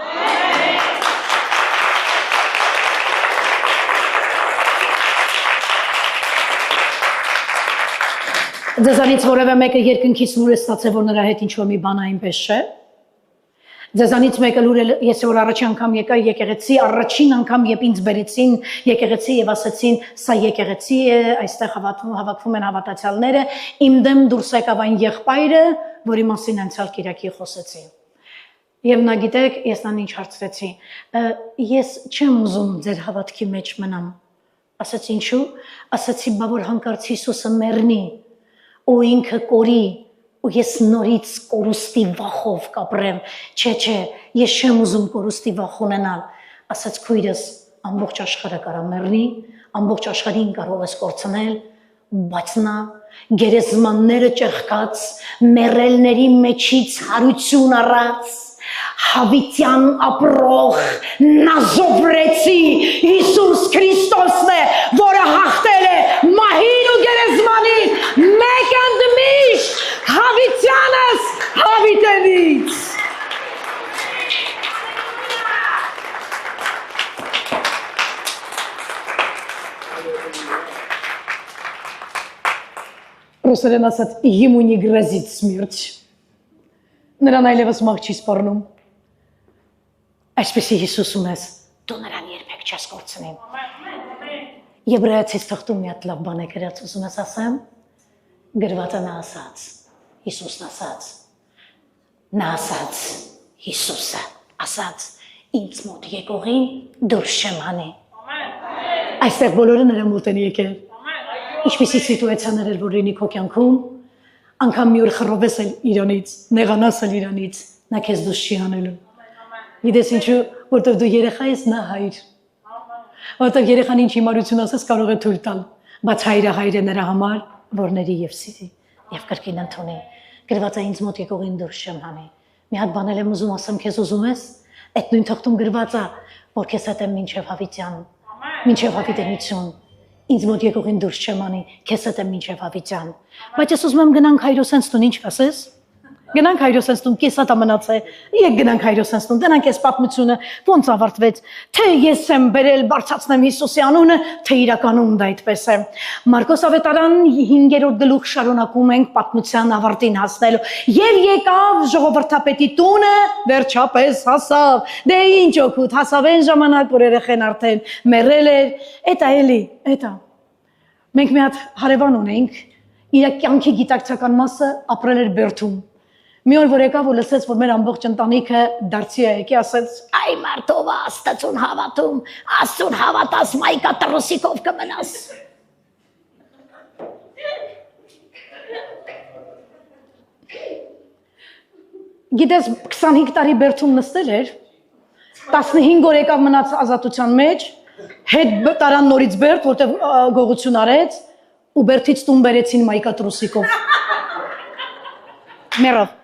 Ձեզանից որևէ մեկը երկնքից լուր է ստացել, որ նրա հետ ինչ-որ մի բան այնպես չէ։ Ձեզանից մեկը լուր է, ես որ առաջին անգամ եկա եկեղեցի, առաջին անգամ երբ ինձ բերեցին եկեղեցի եւ ասացին, սա եկեղեցի է, այստեղ հավաքվում են հավատացյալները, իմ դեմ դուրս եկավ այն եղբայրը, որի մասին անցյալ կիրակի խոսեցի։ Եվ նա գիտեք, ես նրան ինչ հարցրեցի, ես չեմ ուզում ձեր հավատքի մեջ մնամ, ասացի ինչու, ասացի բա որ հանկարծ Հիսուսը մեռնի, ու ինքը կորի, ու ես նորից կորուստի վախով կապրեմ, չէ, ես չեմ ուզում կորուստի վախ ունենալ, ասաց քույրս, ամբողջ աշխարհը կարա մեռնի, ամբողջ աշխարհին կարող ես կորցնել, բայց նա գերեզմանները ճեղքած, մեռելների մեջից հարություն առած, հավիտյան ապրող Նազովրեցի Հիսուս Քրիստոսն է, որը հաղթել է մահին ու գերեզմանին, Ռուսերեն ասած ему не грозит смерть նրան այլևս մահ չի սպառնում այսպես Հիսուսում ես դու նրան երբեք չես կորցնի Եբրայեցիս թղթում մի հատ լավ բան է գրած ուզում ես ասեմ գրված է նա ասած Հիսուսն ասած նա ասած Հիսուսը ասած ինձ մոտ եկողին դուրս չեմ հանի այստեղ բոլորը նրա մոտ են եկել Ինչպիսի սիտուացիաներ էր որ լինի քո կյանքում անգամ մի օր խռովես էլ իրանից նեղանաս էլ իրանից նա քեզ դուրս չի հանելու Գիտես ինչու որտեղ դու երեխա ես նա հայր որտեղ երեխան ինչ հիմարություն ասես կարող է թույլ տալ բայց հայրը նրա համար որների եւ սիրի եւ կրկին ընդունի գրված է ինձ մոտ եկողին դուրս չեմ հանի մի հատ բան եմ ուզում ասեմ քեզ ուզում ես այդ նույն թղթում գրված է որ քեզ հետ եմ մինչեւ հավիտյան մինչեւ հավիտենություն Ինձ մոտ եկողին դուրս չեմ անի, քեզ հետ եմ մինչև հավիտյան։ Բայց ես ուզում եմ գնանք Հայրոսենց տուն, ինչ կասես։ Գնանք Հայրոսենց տուն, կեսատ ամնաց է։ Եկ գնանք Հայրոսենց տուն, դրանք այս պատմությունը ոնց ավարտվեց։ Թե ես եմ բերել բարձրացնեմ Հիսուսի անունը, թե իրականում դա այդպես է։ Մարկոս ավետարան 5-րդ գլուխ շարունակում ենք պատմության ավարտին հասնելու։ Եվ եկավ ժողովրդապետի տունը, վերջապես հասավ։ Դե ինչ օգուտ, հասավ այն ժամանակ, որ երեխեն արդեն մեռել էր, էտա էլի, էտա։ Մենք մի հատ հարևան ունենք, իր կյանքի գիտակցական մասը ապրել էր Բերթում։ Մի օր որ եկավ ու լսեց, որ մեր ամբողջ ընտանիքը դարձի է եկի, ասեց. «Այ մարդով Աստծուն հավատում, Աստծուն հավատաս, մայկա տրուսիկով կմնաս»։ Գիտես 25 տարի Բերթում նստել էր, 15 օր եկավ մնաց ազատության մեջ, հետ տարան նորից Բերթ, որտեղ գողություն արեց, ու Բերթից տուն բերեցին մայկա տրուսիկով։ Մեռավ։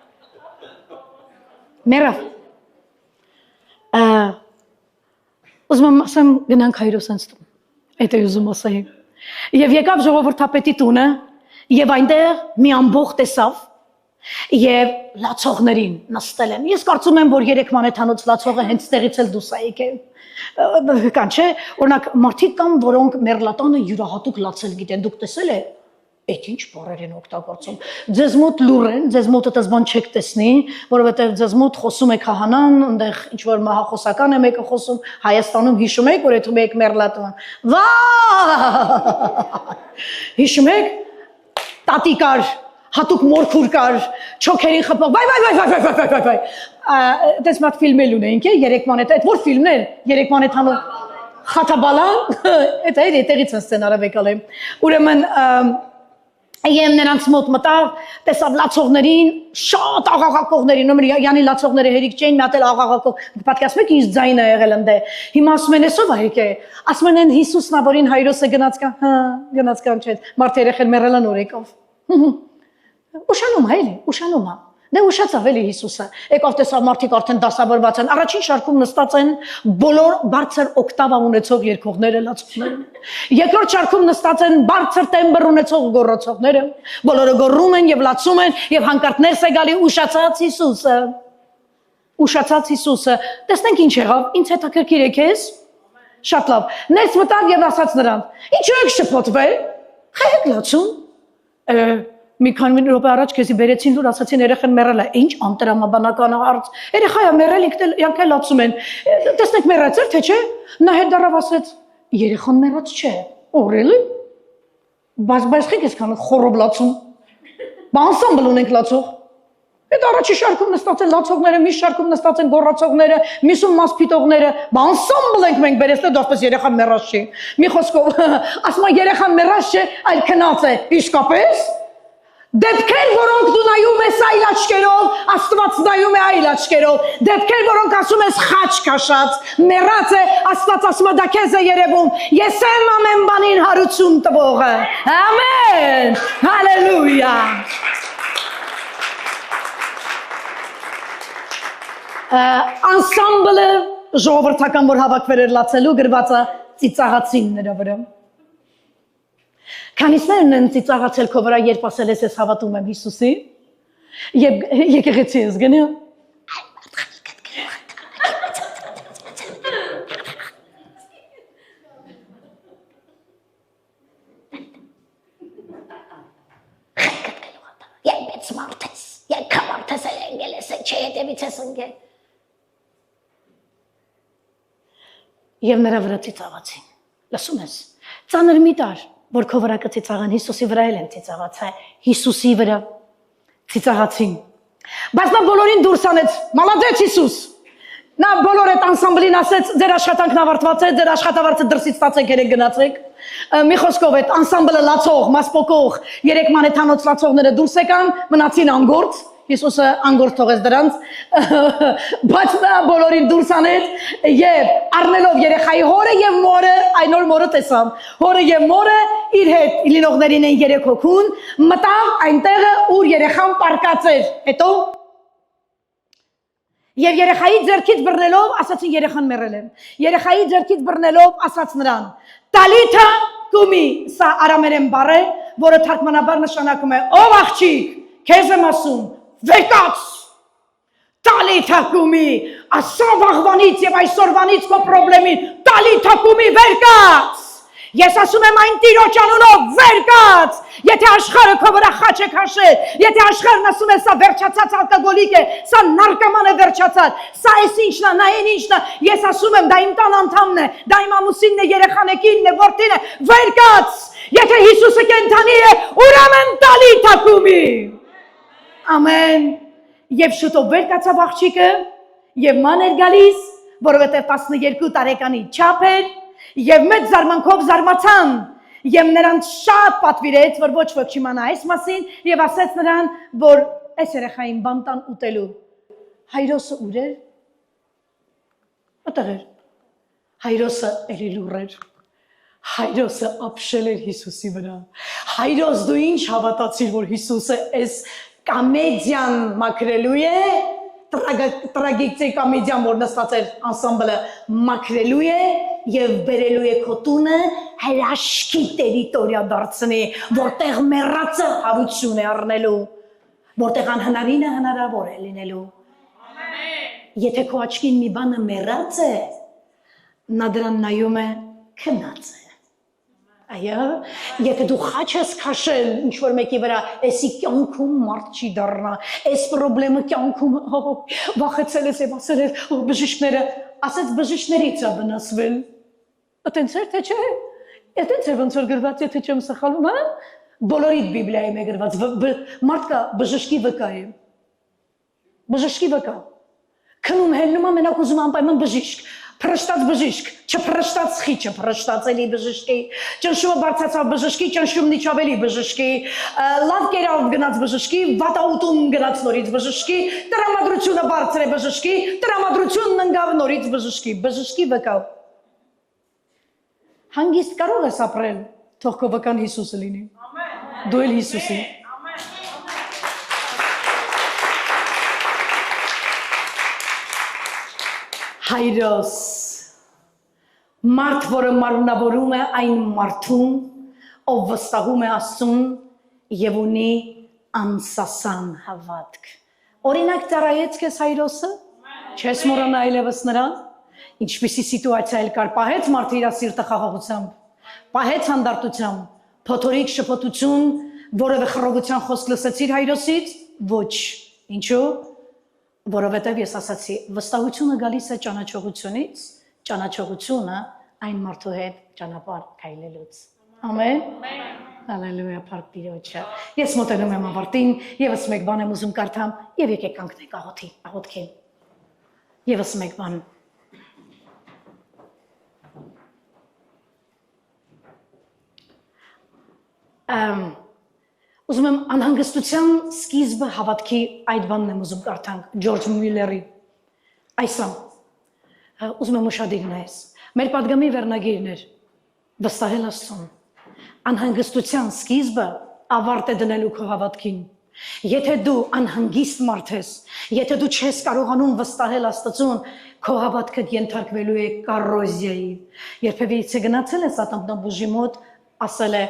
Մեռավ։ Ուզում եմ ասեմ գնանք Հայրոսենց տուն։ Այդ է ուզում ասեի։ Եվ եկավ ժողովրդապետի տունը, եւ այնտեղ մի ամբողջ տեսավ, եւ լացողներին նստել են։ Ես կարծում եմ, որ 3 մանեթանոց լացողը հենց տեղից էլ դուրս է եկել։ Կան չէ, օրինակ մարդիկ կան, որոնք մեռլատանը յուրահատուկ լացել գիտեն, դուք տեսել եք։ Այդ ինչ բառեր են օգտագործում։ Ձեզ մոտ լուր են, ձեզ մոտ այդպես բան չեք տեսնի, որովհետև ձեզ մոտ խոսում է քահանան, այնտեղ ինչ որ մահախոսական է մեկը խոսում, Հայաստանում հիշում եք, որ այդ մեկ մեռլատան։ Վա! Հիշում եք, տատի կար, հատուկ մորքուր կար, չոքերին խփող, վայ։ Այդպես մատ ֆիլմել ունենք, 3 մանեթ, այդ որ ֆիլմն է, 3 մանեթանոց Խաթաբալան, այդ է այդտեղից են սցենարը եկալ է։ Ուրեմն Եմ նրանց մոտ մտավ, տեսավ լացողներին, շատ աղաղակողներին, յանի լացողները հերիք չէին, մի հատ էլ աղաղակող, պատկերացնում եք ինչ ձայն է եղել ընդ է։ Հիմա ասում են էսով է եկե, ասում են Հիսուսն ա, որին Հայրոսը գնաց կան, հա, գնաց կան չէ, մարդ երեխեն մեռել են օր եկավ։ Ուշանում է, էլի, ուշանում է։ Դե ուշացավ էլի Հիսուսը։ Եկավ տեսավ մարդիկ արդեն դասավորված են, առաջին շարքում նստած են բոլոր բարձր օկտավա ունեցող երգողները, լացողները։ Երկրորդ շարքում նստած են բարձր տեմբր ունեցող գոռացողները, բոլորը գոռում են եւ լացում են եւ հանկարծ ներս է գալի ուշացած Հիսուսը։ Ուշացած Հիսուսը։ Տեսնենք ինչ եղավ, ինձ հետաքրքիր է քեզ։ Շատ լավ։ Ներս մտավ եւ ասաց նրան. «Ինչու եք շփոթվել։ Խեք լացում»։ Մի քանի րոպե առաջ քեզի բերեցին դուր, ասացին երեխան մեռել է։ Ինչ անտրամաբանական հարց։ Երեխայա մեռել, յանքել լացում են։ Տեսնեք մեռած էր, թե չէ։ Նա հետ դարավ ասեց. երեխան մեռած չէ։ Օրելի։ Բայց խեք այսքան խորոբ լացում։ Բանսամբլ ունենք լացող։ Այդ առաջի շարքում նստած են լացողները, մի շարքում նստած են գոռացողները, միսում մաս փիտողները։ Բանսամբլ ենք մենք բերեցնել, դասպես երեխան մեռած չի։ Մի խոսքով, ասում են երեխան մեռած չէ, այլ քնած է։ Իսկապես։ Դեպքեր, որոնք դու նայում ես այլ աչքերով, Աստված նայում է այլ աչքերով, դեպքեր, որոնք ասում ես խաչ քաշած, մեռած է, Աստված ասում է դա քեզ է երևում, ես եմ ամեն բանին հարություն տվողը, ամեն, հալելույա։ Անսամբլը ժողովրդական, որ հավաքվել էր լացելու, գրված է ծիծաղացին նրա վրա։ Քանիսներն են ծիծաղացել քո վրա, երբ ասել ես ես հավատում եմ Հիսուսի, եւ եկեղեցի ես գնա։ Եվից ես ընկե։ Եվ նրա վրա ծիծաղացին։ Լսում ես։ Ծանր մի տար, որ քո վրա կծիծաղան, Հիսուսի վրա էլ են ծիծաղացա, Հիսուսի վրա ծիծաղացին։ Բայց նա բոլորին դուրս անեց, մալադեց Հիսուս։ Նա բոլոր այդ անսամբլին ասեց, ձեր աշխատանքն ավարտված է, ձեր աշխատավարձը դրսից ստացեք, երեք գնացեք։ Մի խոսքով այդ անսամբլը լացող, մասպոկող, երեք մանեթանոց լացողները դուրս եկան, մնացին անգործ, Հիսուսը անգործ թողեց դրանց, բայց նա բոլորին դուրս անեց եւ առնելով երեխայի հորը եւ մորը, այն օր մորը տեսավ, հորը եւ մորը իր հետ լինողներին են երեք հոգուն, մտավ այնտեղը, ուր երեխան պարկած էր, հետո եւ երեխայի ձեռքից բռնելով ասացին երեխան մեռել է։ Երեխայի ձեռքից բռնելով ասաց նրան. Տալիթա կումի, սա արամերեն բառ է, որը թարգմանաբար նշանակում է ով աղջիկ, քեզ եմ ասում, վեր կաց։ Տալիթա կումի, ասա վաղվանից եւ այսօրվանից քո խնդրին, տալիթա կումի, վեր կաց։ Ես ասում եմ այն Տիրոջ անունով վեր կաց, եթե աշխարհը քո վրա խաչ է քաշել, եթե աշխարհն ասում է սա վերջացած ալկոգոլիկ է, սա նարկոման է վերջացած, սա էս ինչն է, նա այն ինչն է, ես ասում եմ դա իմ տան անդամն է, դա իմ ամուսինն է, երեխաներն է, որդին է, վեր կաց, եթե Հիսուսը կենդանի է, ուրեմն տալիթա կումի։ Ամեն։ Եվ շուտով վեր կացավ աղջիկը, եւ ման էր գալիս, որովհետեւ 12 տարեկանի չափ էր, եւ մեծ զարմանքով զարմացան եւ նրանց շատ պատվիրեց որ ոչ ոք չիմանա այս մասին եւ ասեց նրան որ այս երեխային բան տան ուտելու հայրոսը ուր էր ատեղեր հայրոսը էլի լուր էր հայրոսը ապշել էր Հիսուսի վրա հայրոս դու ինչ հավատացիր որ Հիսուսը այս կոմեդիան մաքրելու է տրագիկ կոմեդիան որ նստած էր անսամբլը մաքրելու է եւ բերելու է քո տունը հրաշքի տերիտորիա դարձնի որտեղ մեռածը հարություն է առնելու որտեղ անհնարինը հնարավոր է լինելու եթե քո աչքին մի բանը մեռած է նա դրան նայում է քնած է այո եթե դու խաչ ես քաշել ինչ որ մեկի վրա էսի կյանքում մարդ չի դառնա այս խնդրումը կյանքում վախեցել ես եւ ասել ես բժիշկները ասեց բժիշկներից է վնասվել Այդտենց էր թե չէ այդտենց էր ոնց որ գրված եթե չեմ սխալվում հա բոլորիդ բիբլիայում է գրված մարդ կա բժշկի վկա է բժշկի վկա քնում հելնում ամենակ ուզում անպայման բժիշկ Փրշտած բժիշկ, չփրշտած խիչը, փրշտած էլի բժշկի, ճնշումը բարձրացավ բժշկի, ճնշումն իջավ էլի բժշկի, լավ կերավ գնաց բժշկի, վատաուտում գնաց նորից բժշկի, տրամադրությունը բարձր է բժշկի, տրամադրությունն ընկավ նորից բժշկի վկա։ Հանգիստ կարող ես ապրել, թող քո վկան Հիսուսը լինի։ Դու էլ Հիսուսի։ Հայրոս մարդ որը մարմնավորում է այն մարդուն ով վստահում է Աստծուն եւ ունի անսասան հավատք օրինակ ծառայեց քեզ հայրոսը չես մոռանա այլևս նրան ինչպիսի սիտուացիա էլ կար պահեց մարդը իր սիրտը խաղաղությամբ պահեց հանդարտությամբ փոթորիկ շփոթություն որևէ խռովության խոսք լսեցիր հայրոսից ոչ ինչու Որովհետև ես ասացի, վստահությունը գալիս է ճանաչողությունից, ճանաչողությունը այն մարդու հետ ճանապարհ քայլելուց։ Ամեն։ Հալելույա, փառք Տիրոջը։ Ես մոտենում եմ ավարտին, եւս մեկ բան եմ ուզում կարդամ, եւ եկեք կանգնենք աղոթքին։ Եվս մեկ բան։ Ուզում եմ անհանգստության սկիզբը հավատքի այդ բանն եմ ուզում կարդանք Ջորջ Մյուլլերի այսա ուզում եմ ուշադիր նայես մեր պատգամի վերնագիրն էր վստահել Աստծուն անհանգստության սկիզբը ավարտ է դնելու քո հավատքին եթե դու անհանգիստ մարդ ես եթե դու չես կարողանում վստահել Աստծուն քո հավատքը ենթարկվելու է կառոզիայի երբևէ գնացել ես ատամնաբուժի մոտ ասել է,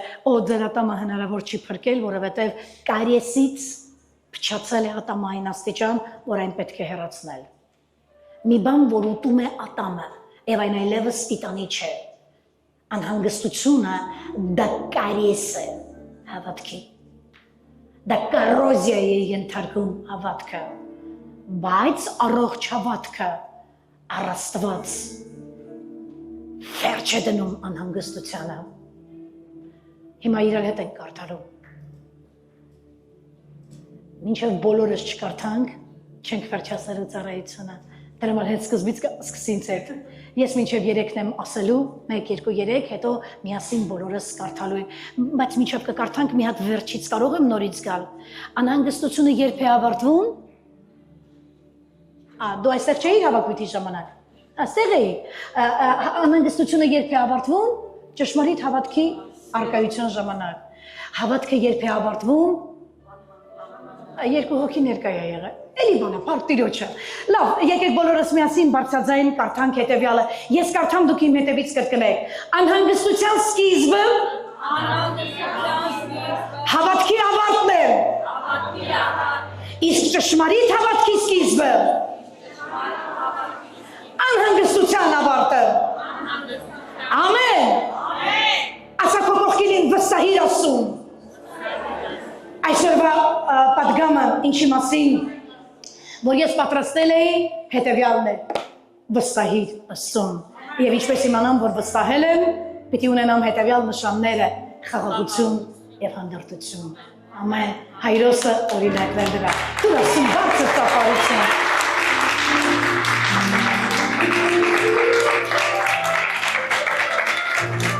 ձեր ատամը հնարավոր չի փրկել, որովհետև կարիեսից փչացել է ատամը այն աստիճան, որ այն պետք է հեռացնել։ Մի բան, որ ուտում է ատամը, եւ այն այլևս տիտանի չէ։ Անհանգստությունը դա կարիես է հավատքի։ Դա կառոզիա է ենթարկում հավատքը։ բայց առողջ հավատքը առաստված վերջ է դնում անհանգստությանը։ Հիմա իրար հետ ենք կարդալու։ Մինչև բոլորս չկարդանք, չենք վերջացնելու ծառայությունը։ Դրա համար հետ սկզբից սկսինց այդ։ Ես մինչև 3-ն եմ ասելու, 1, 2, 3, հետո միասին բոլորս կարդալու ենք, բայց մինչև կկարդանք մի հատ վերջից կարող եմ նորից գալ։ Անհանգստությունը երբ է ավարտվում։ Դու այստեղ չէիր հավաքույթի ժամանակ։ Այստեղ էի։ Անհանգստությունը երբ է ավարտվում, ճշմարիտ հավատքի արկայության ժամանակ։ Հավատքը երբ է ավարտվում, երկու հոգի ներկայ է եղել։ Էլի բանա, փառք Տիրոջը։ Լավ, եկեք բոլորս միասին բարձրաձայն կարդանք հետևյալը։ Ես կարդամ, դուք իմ հետևից կրկնեք։ Անհանգստության սկիզբը հավատքի ավարտն է։ Իսկ ճշմարիտ հավատքի սկիզբը անհանգստության ավարտը։ Ամեն։ Ասա քո կողքին վստահիր Աստծուն։ Այսօրվա պատգամը ինչի մասին, որ ես պատրաստել էի, հետևյալն է, վստահիր Աստծուն։ Եվ ինչպես իմանամ, որ վստահել եմ, պիտի ունենամ հետևյալ նշանները, խաղաղություն եւ հանդարտություն։ Ամեն։ Հայրոսը օրինակներ դրա։ Դու Աստծուն բարձր ծառայություն։